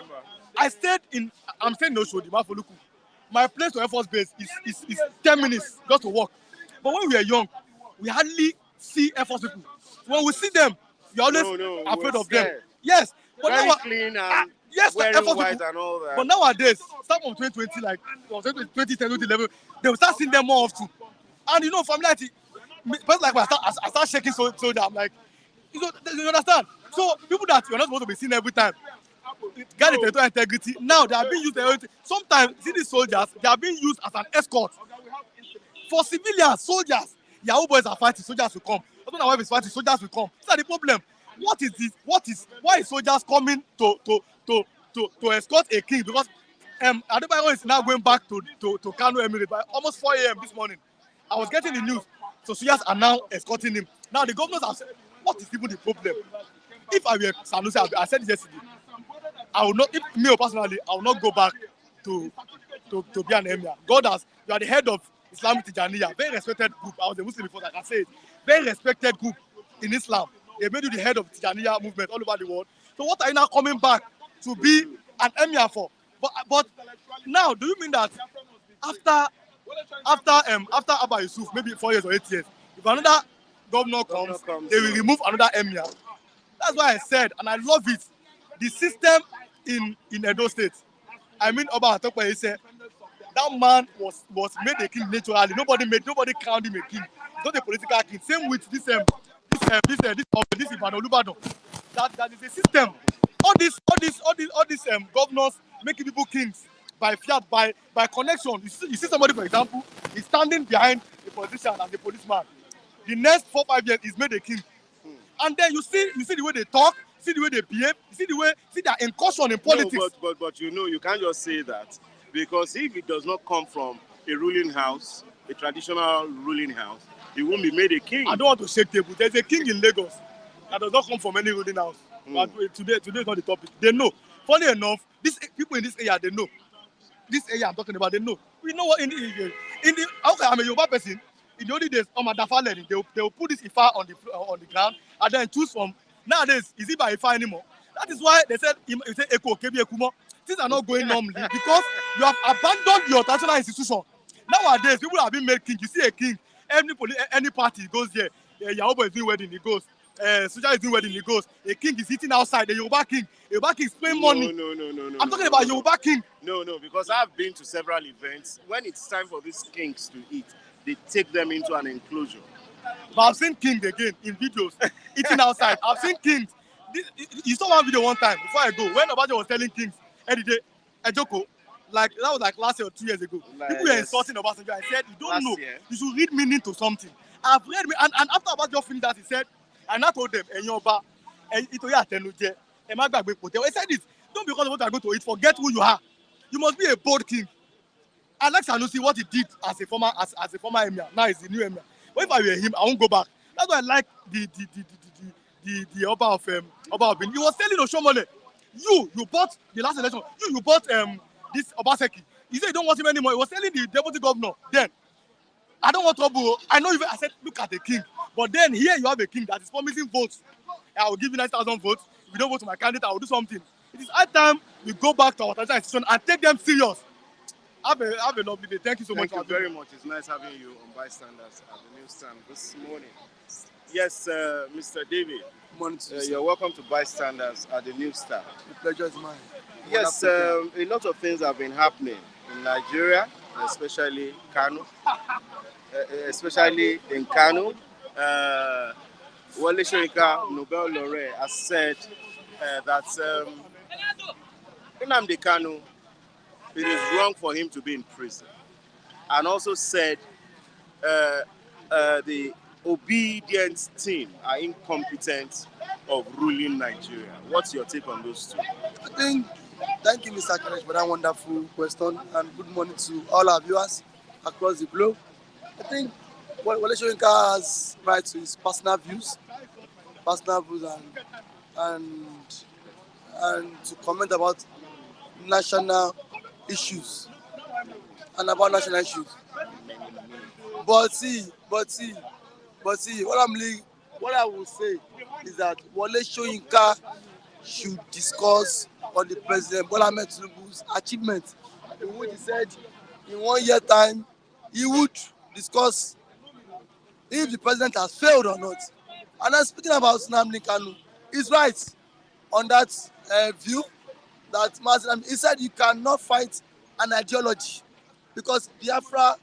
I'm staying in Oshodi, Mafoluku. My place to Air Force Base is 10 minutes just to walk. But when we were young, we hardly see Air Force people. When we see them, we're always afraid of them. Yes. But very now, clean and yes, wearing white and all that. But nowadays, start from 2020, like 2010, 2011, they will start seeing them more often. And familiarity, person like I start shaking soldier. I'm like, you understand? So people that you're not supposed to be seen every time, guard the territorial integrity. Now they are being used. Sometimes see these soldiers, they are being used as an escort for civilians. Soldiers, Yahoo boys are fighting, soldiers will come. Husband and wife is fighting, soldiers will come. That's the problem. What is this? Why is soldiers coming to escort a king? Because Adebayo is now going back to Kano Emirate by almost 4 a.m. this morning. I was getting the news. So Suyas are now escorting him. Now the governors have said, what is even the problem? If I were Sanusi, I said it yesterday, I will not, if me personally, I will not go back to be an emir. You are the head of Islamic Tijaniya, very respected group. I was a Muslim before, I can say it. Very respected group in Islam. They made you the head of Tijaniya movement all over the world. So what are you now coming back to be an emir for? But now, do you mean that after Abba Yusuf, maybe 4 years or 8 years, if another governor comes, they will remove another emir? That's why I said, and I love it, the system in Edo State. I mean, Oba Atokwe said that man was made a king naturally. Nobody crowned him a king. He's not a political king. Same with this Ibadan Olúbàdàn. That is a system. All these governors making people kings by fiat, by connection. You see somebody, for example, is standing behind a politician and the policeman. The next 4-5 years, he's made a king. And then you see the way they talk, see the way they behave, see their incursion in politics. No, but you can't just say that, because if it does not come from a ruling house, a traditional ruling house, he won't be made a king. I don't want to shake table. There's a king in Lagos that does not come from any ruling house. But today is not the topic. They know. Funny enough, these people in this area, they know. This area I'm talking about, they know. We know what in the okay, I'm a Yoruba person. In the old days, they will put this Ifa on the ground and then choose from. Nowadays, is it by Ifa anymore? That is why they said Eko Kebi Ekumo. Things are not going normally because you have abandoned your traditional institution. Nowadays, people have been made king. You see a king, any party goes there. Yahobo is doing wedding, he goes. Suja is doing wedding, he goes. A king is eating outside. The Yoruba king is paying money. No. I'm talking about Yoruba king. No, because I've been to several events. When it's time for these kings to eat, they take them into an enclosure. But I've seen kings again in videos eating outside. I've seen kings. You saw one video one time before I go when Obajo was telling kings, Edide, Ejoko, that was like last year or 2 years ago. People were insulting Obasanjo. I said, you don't last know. Year. You should read meaning to something. I've read and after Obasanjo finished that, he said, and I told them, Enyoba, Itoye Atenuje, Emagagbe Pote. I said this, don't because of what you are going to eat, forget who you are. You must be a bold king. I like Sanusi what he did as a former emir. Now he's the new emir. But if I were him, I won't go back. That's why I like the Oba of Benin. He was telling Oshomole, you bought the last election. You bought this Obaseki. He said you don't want him anymore. He was telling the deputy governor then, I don't want trouble. I know I said look at the king. But then here you have a king that is promising votes. I will give you 9,000 votes. If you don't vote to my candidate, I will do something. It is high time we go back to our traditional institution and take them serious. Have a lovely day. Thank you so much. Thank you very much. It's nice having you on Bystanders at the newsstand this morning. Yes, Mr. David. Morning to you, you're welcome to Bystanders at the newsstand. the pleasure is mine. Yes, a lot of things have been happening in Nigeria, especially Kanu. Especially in Kanu. Wole Soyinka, Nobel laureate, has said that Nnamdi Kanu, it is wrong for him to be in prison. And also said the obedience team are incompetent of ruling Nigeria. What's your take on those two? Thank you, Mr. Karesh, for that wonderful question, and good morning to all our viewers across the globe. I think Wole Soyinka has right to his personal views and to comment about national issues and about national issues. But see, what I will say is that Wole Soyinka should discuss on the President Bola Ahmed Tinubu's achievements. In which he said in 1 year time he would discuss if the president has failed or not. And I'm speaking about Nnamdi Kanu. He's right on that view that he said you cannot fight an ideology because Biafra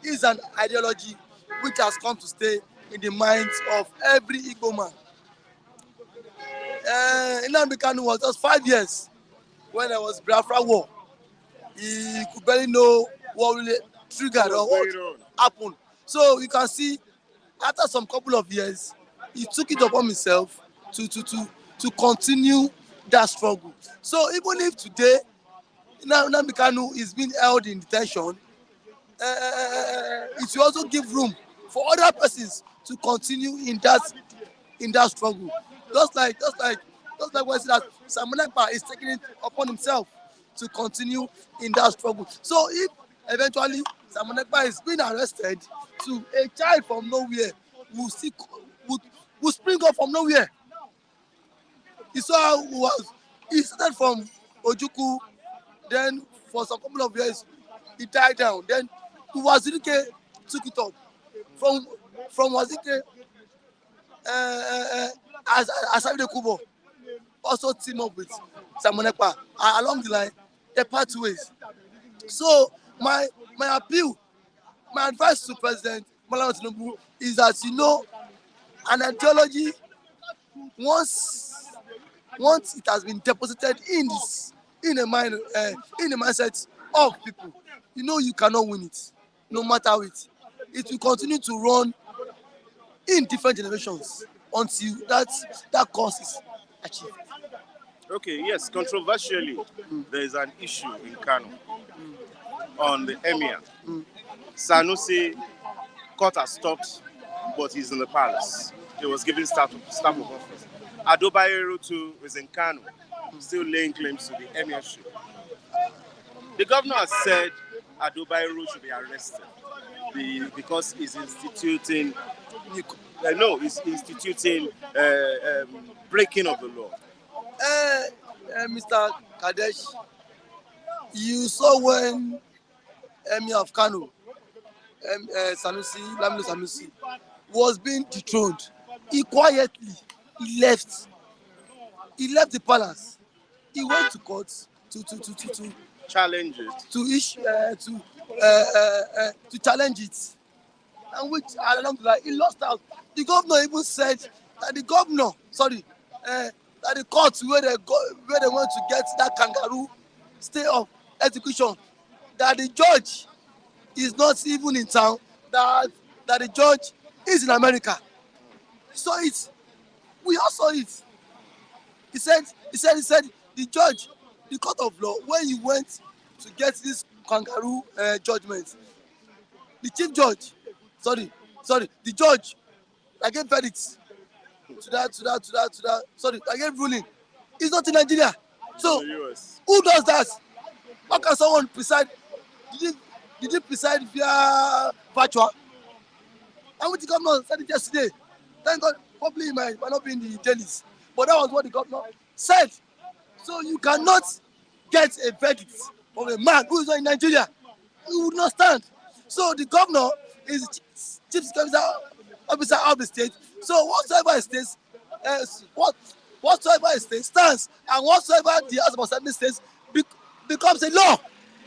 is an ideology which has come to stay in the minds of every Igbo man. Nnamdi Kanu was just 5 years when there was Biafra war. He could barely know what really triggered or what happened. So you can see, after some couple of years, he took it upon himself to continue that struggle. So even if today Nnamdi Kanu is being held in detention, it will also give room for other persons to continue in that struggle. Just like we see that Simon Ekpa is taking it upon himself to continue in that struggle. So if eventually Simon Ekpa is being arrested, to a child from nowhere will spring up from nowhere. He saw how he started from Ojukwu, then for some couple of years he died down. Then Wazirike took it up. From Wazirike, Asabide Kubo also team up with Simon Ekpa. Along the line, they part ways. So my appeal, my advice to President Bola Tinubu is that, you know, an ideology, once it has been deposited in the mindset of people, you know, you cannot win it, no matter what. It will continue to run in different generations until that cause is achieved. Okay, yes, controversially, there is an issue in Kano on the Emir. Sanusi court has stopped, but he's in the palace. He was given staff of office. Adobayero too is in Kano, still laying claims to the emirship. The governor has said Adobayero should be arrested because he's instituting breaking of the law. Mr. Kadesh, you saw when Emir of Kano, Nnamdi Sanusi, was being dethroned. He quietly left the palace. He went to court to challenge it, to challenge it, and which along the line he lost out. The governor even said that the court where they went to get that kangaroo stay of execution, that the judge is not even in town, that the judge is in America. So we all saw it. He said the judge, the court of law, when you went to get this kangaroo judgment, the chief judge, the judge, I gave verdict to that, I gave ruling. It's not in Nigeria. So who does that? How can someone preside? Did he preside via virtual? And what the governor said it yesterday. Thank God, probably it might not be in the dailies, but that was what the governor said. So you cannot get a verdict from a man who is not in Nigeria. He would not stand. So the governor is chief security officer of the state. So whatsoever it states stands, and whatsoever the House of Assembly states becomes a law.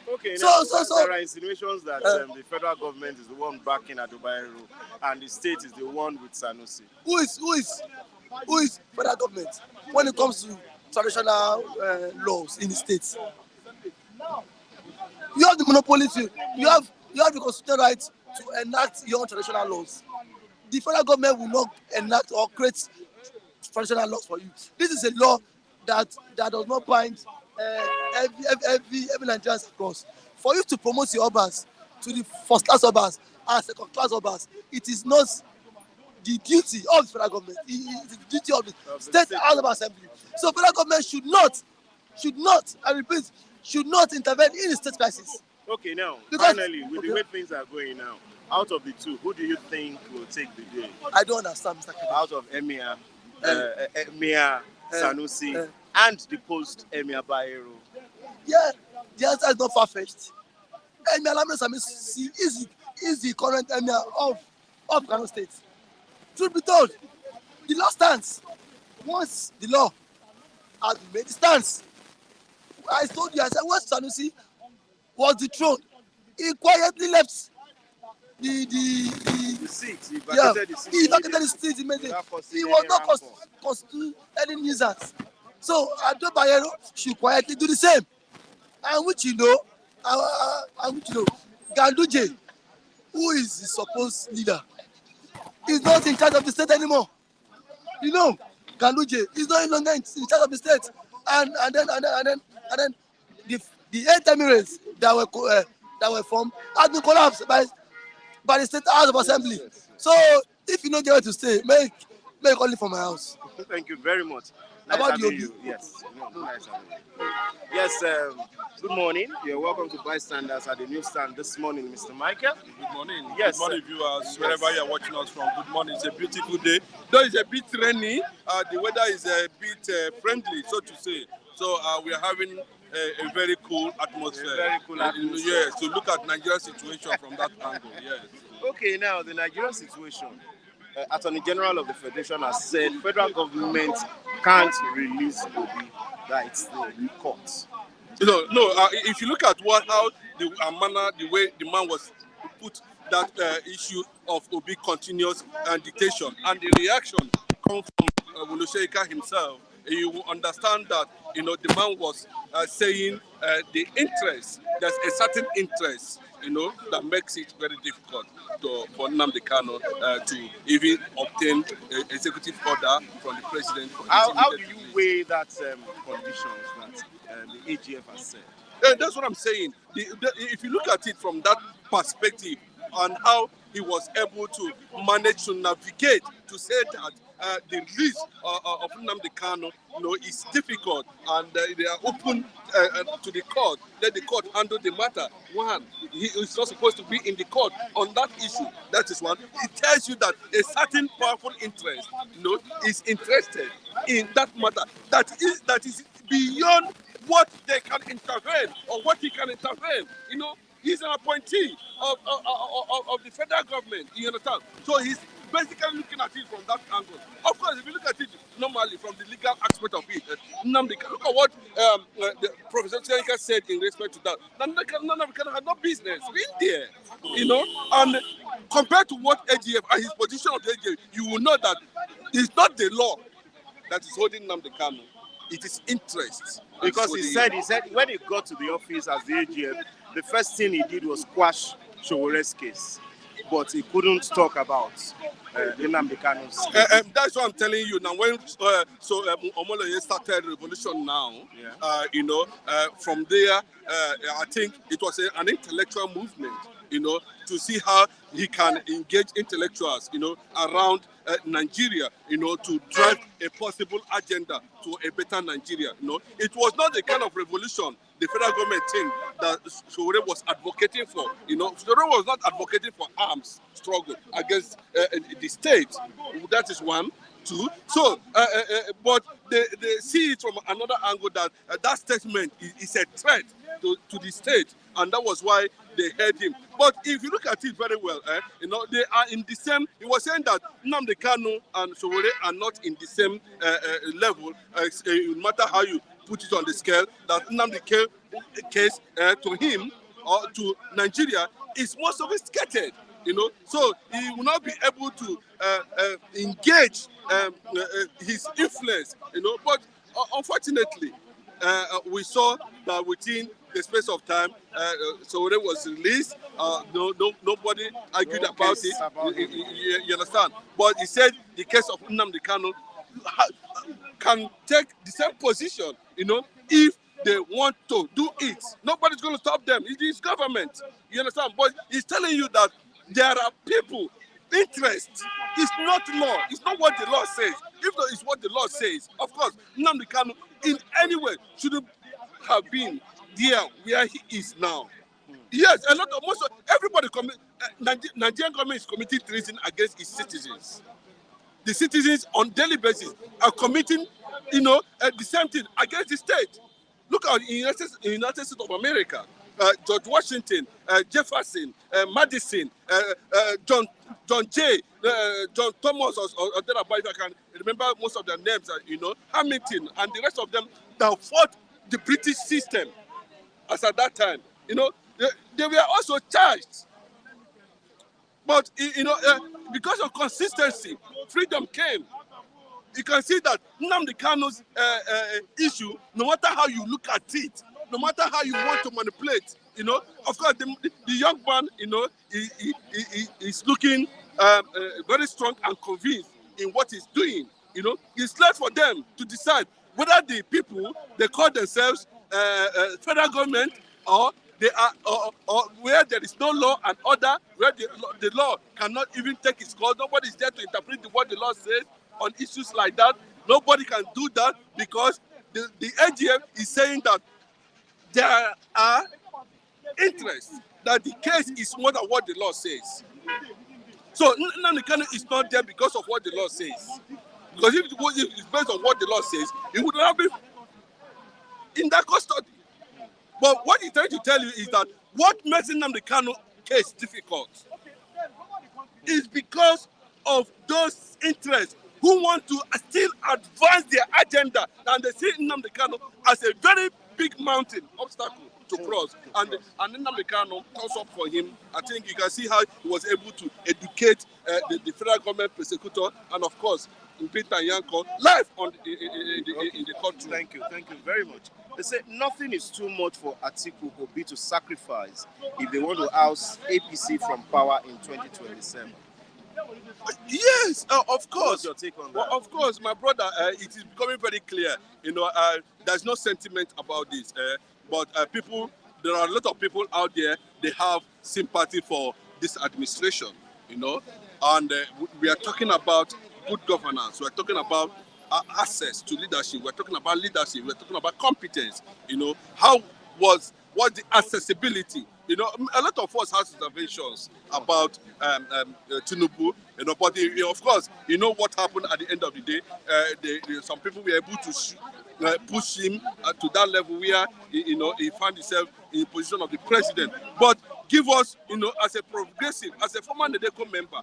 Okay, now there are insinuations that the federal government is the one backing Adobayero and the state is the one with Sanusi. Who is federal government when it comes to traditional laws in the states? You have the monopoly you have the constitutional right to enact your own traditional laws. The federal government will not enact or create traditional laws for you. This is a law that does not bind every Nigerians across. For you to promote your urbans to the first class urbans and second class urbans, it is not the duty of the federal government. It is the duty of the state House of Assembly. So federal government should not, I repeat, should not intervene in the state crisis. Okay, now, finally, with the way things are going now, out of the two, who do you think will take the day? I don't understand, Mr. Kanu. Out of Emir, Sanusi, and the post-Emir Bayero? Yeah, the answer is not far-fetched. Emir Sanusi is the current Emir of Kano State. Truth be told, the law stands. Once the law has made the stance, I told you, I said, once Sanusi was dethroned, he quietly left the seat. He vacated the seat immediately. He was not constituting any nuisance. So Adobayero should quietly do the same. And which you know, Ganduje, who is the supposed leader, is not in charge of the state anymore. You know, Ganduje is no longer in charge of the state. And then the 8 Emirates that that were formed has been collapsed by the State House of Assembly. Yes. So if you don't get where to stay, make call it from my house. Thank you very much. Nice About having the you. Yes. No, nice having you. Yes. Good morning. You're welcome to Bystanders at the newsstand this morning, Mr. Michael. Good morning. Yes, Good morning, sir. viewers. Yes. Wherever you're watching us from, good morning. It's a beautiful day. Though it's a bit rainy, the weather is a bit friendly, so to say. So we are having a very cool atmosphere. A very cool atmosphere. Yes, to look at Nigeria's situation from that angle. Yes. Okay, now the Nigerian situation. Attorney General of the Federation has said federal government can't release Obi, that it's the court. No. If you look at how the manner, the way the man was put that issue of Obi continuous and detention, and the reaction come from Wole himself, you will understand that the man was saying the interest. There's a certain interest, that makes it very difficult for Nnamdi Kanu to even obtain an executive order from the president. How do you weigh that conditions that the AGF has said? That's what I'm saying. If you look at it from that perspective and how he was able to manage to navigate to say that the release of Nnamdi Kanu, is difficult, and they are open to the court. Let the court handle the matter. One, he is not supposed to be in the court on that issue. That is one. It tells you that a certain powerful interest, is interested in that matter. That is beyond what they can intervene or what he can intervene. He's an appointee of the federal government. You understand? So he's basically looking at it from that angle. Of course, if you look at it normally from the legal aspect of it, look at what the Professor Soyinka said in respect to that. Nnamdi had no business being there, And compared to what AGF and his position of the AGF, you will know that it's not the law that is holding Nnamdi Kanu. It is interest. Because he said when he got to the office as the AGF, the first thing he did was quash Showore's case, but he couldn't talk about Nnamdi Kanu's case. That's what I'm telling you now. When Omoloye started revolution now, from there, I think it was an intellectual movement, to see how he can engage intellectuals, around Nigeria, to drive a possible agenda to a better Nigeria. It was not the kind of revolution the federal government thing that Showore was advocating for. Showore was not advocating for arms struggle against the state. That is one. Two. So, but they see it from another angle that that statement is a threat to the state, and that was why they heard him. But if you look at it very well, they are in the same. He was saying that Nnamdi Kanu and Showore are not in the same level, no matter how you put it on the scale. That Nnamdi case to him or to Nigeria is more sophisticated. So he will not be able to engage his influence. But unfortunately, we saw that within the space of time, Showore was released. Nobody argued about it. You understand? But he said the case of Nnamdi Kanu can take the same position. If they want to do it, nobody's going to stop them. It is government. You understand? But he's telling you that there are people, interest. It's not law. It's not what the law says. If it's what the law says, of course, Nnamdi Kanu in any way shouldn't have been there where he is now. Yes, everybody, Nigerian government is committing treason against its citizens. The citizens on daily basis are committing, the same thing against the state. Look at the United States of America. George Washington, Jefferson, Madison, John Jay, John Thomas, or thereabout, if I can remember most of their names, Hamilton, and the rest of them that fought the British system as at that time. They were also charged. But, because of consistency, freedom came. You can see that Nnamdi Kanu's issue, no matter how you look at it, no matter how you want to manipulate, of course, the young man, he is looking very strong and convinced in what he's doing. It's left for them to decide whether the people, they call themselves federal government or they are or where there is no law and order, where the law cannot even take its course. Nobody is there to interpret what the law says on issues like that. Nobody can do that because the AGM is saying that there are interests, that the case is more than what the law says. So Nnamdi Kanu is not there because of what the law says. Because if it's based on what the law says, it would not be in that custody. But what he's trying to tell you is that what makes Nnamdi Kanu case difficult is because of those interests who want to still advance their agenda, and they see Nnamdi Kanu as a very big mountain obstacle to cross. And Nnamdi Kanu comes up for him. I think you can see how he was able to educate the federal government prosecutor, and of course, Peter Yanko live in the courtroom. Thank you very much. They say nothing is too much for Atiku Obi to sacrifice if they want to oust APC from power in 2027. Yes, of course. What's your take on that? Well, of course, my brother, it is becoming very clear. There's no sentiment about this. But there are a lot of people out there, they have sympathy for this administration, and we are talking about good governance. We are talking about access to leadership. We are talking about leadership. We are talking about competence. How was the accessibility? A lot of us have observations about Tinubu. But of course, what happened at the end of the day. Some people were able to push him to that level where he found himself in the position of the president. But give us, as a progressive, as a former NEDECO member,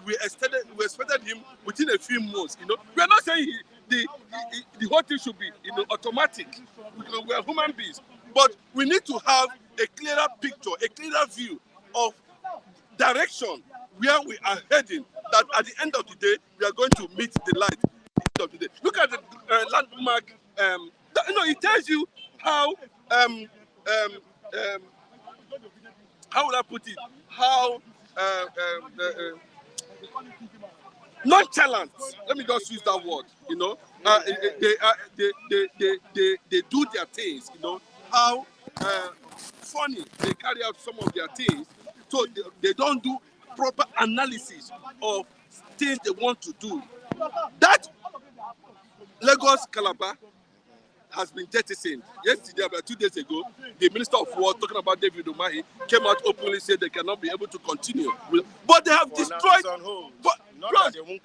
we expected him within a few months. We are not saying the whole thing should be automatic. We are human beings, but we need to have a clearer picture, a clearer view of direction where we are heading. That at the end of the day, we are going to meet the light. Of the day. Look at the landmark. It tells you how would I put it? How nonchalant. Let me just use that word. They do their things. How funny they carry out some of their things. So they don't do proper analysis of things they want to do. That Lagos Calabar has been jettisoned. Yesterday, about 2 days ago, the Minister of War, talking about David Umahi, came out openly said they cannot be able to continue. But they have destroyed. Let me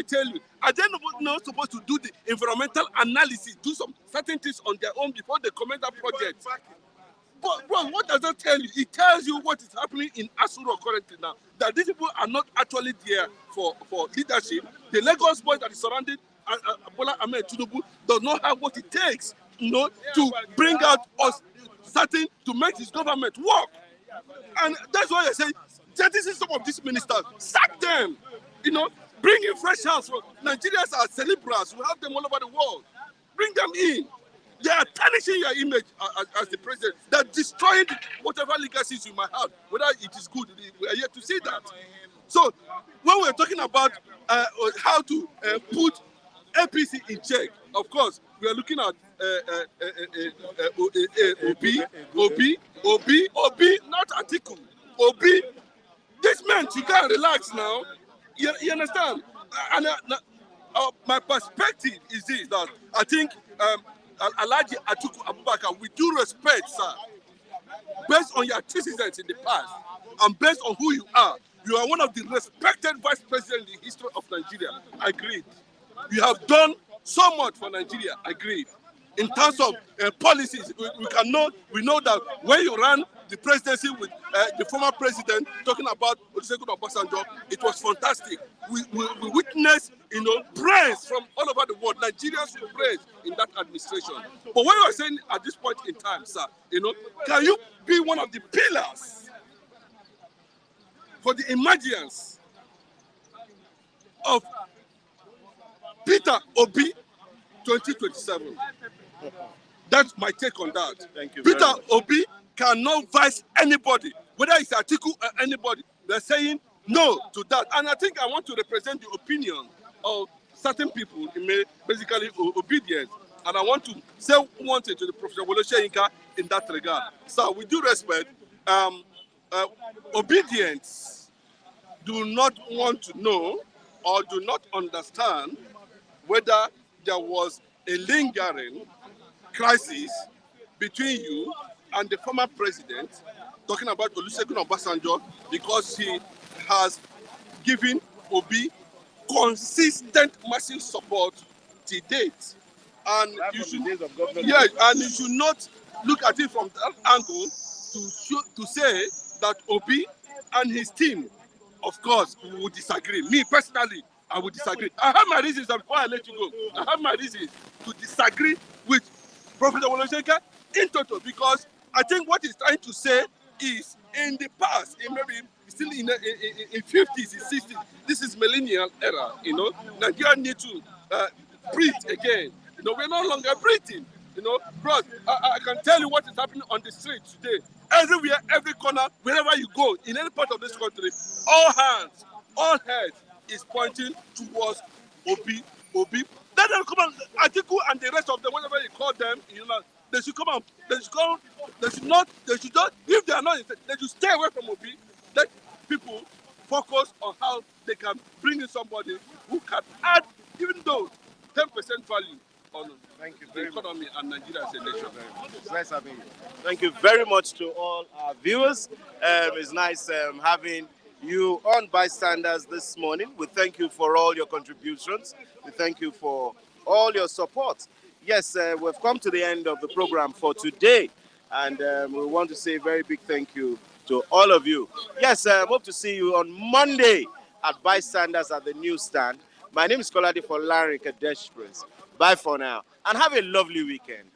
tell you. Are they not supposed to do the environmental analysis, do some certain things on their own before they commence that project? But bro, what does that tell you? It tells you what is happening in Asuro currently now. That these people are not actually there for leadership. The Lagos boys that is surrounded Bola Ahmed Tinubu does not have what it takes, to bring out us certain to make his government work. And that's why I say, this is some of these ministers. Sack them, bring in fresh hands. Nigerians are celebrants. We have them all over the world. Bring them in. They are tarnishing your image as the president. They're destroying whatever legacies you might have. Whether it is good, we are yet to see that. So when we're talking about how to put APC in check, of course, we are looking at Obi, not Atiku. Obi, this man, you can't relax now. You understand? And my perspective is this, that I think Alhaji Atiku Abubakar, with due respect, sir, based on your antecedents in the past and based on who you are one of the respected vice presidents in the history of Nigeria. Agreed. You have done so much for Nigeria. Agreed. In terms of policies, we know that when you ran the presidency with the former president talking about Olusegun Obasanjo, it was fantastic. We witnessed, praise from all over the world. Nigerians were praised in that administration. But what you are saying at this point in time, sir, can you be one of the pillars for the emergence of Peter Obi 2027? That's my take on that. Thank you. Peter Obi cannot vice anybody, whether it's Atiku or anybody. They're saying no to that. And I think I want to represent the opinion of certain people, basically obedience And I want to say one thing to the Professor Wole Soyinka in that regard. So, with due respect, obedience do not want to know or do not understand whether there was a lingering crisis between you and the former president, talking about Olusegun Obasanjo, because he has given Obi consistent massive support to date. And you should, yes, and you should not look at it from that angle to say that Obi and his team, of course, would disagree. Me personally, I would disagree. I have my reasons, and before I let you go, I have my reasons to disagree with Professor Wole Soyinka in total, because I think what he's trying to say is in the past, in maybe still in 50s, in 60s, this is millennial era, you know, Nigeria need to breathe again. You know, we're no longer breathing. You know, bros, I can tell you what is happening on the street today. Everywhere, every corner, wherever you go, in any part of this country, all hands, all heads is pointing towards Obi. Let them come on, Atiku and the rest of them, whatever you call them, you know, they should come on. They should not, if they are not, they should stay away from Obi. Let people focus on how they can bring in somebody who can add, even though 10% value on the economy and Nigeria as a nation. It's nice having you. Thank you very much to all our viewers. It's nice having you on Bystanders this morning. We thank you for all your contributions. We thank you for all your support. Yes, we've come to the end of the program for today, and we want to say a very big thank you to all of you. Yes, hope to see you on Monday at Bystanders at the newsstand. My name is Kolade for Larry Kadesh Prince. Bye for now, and have a lovely weekend.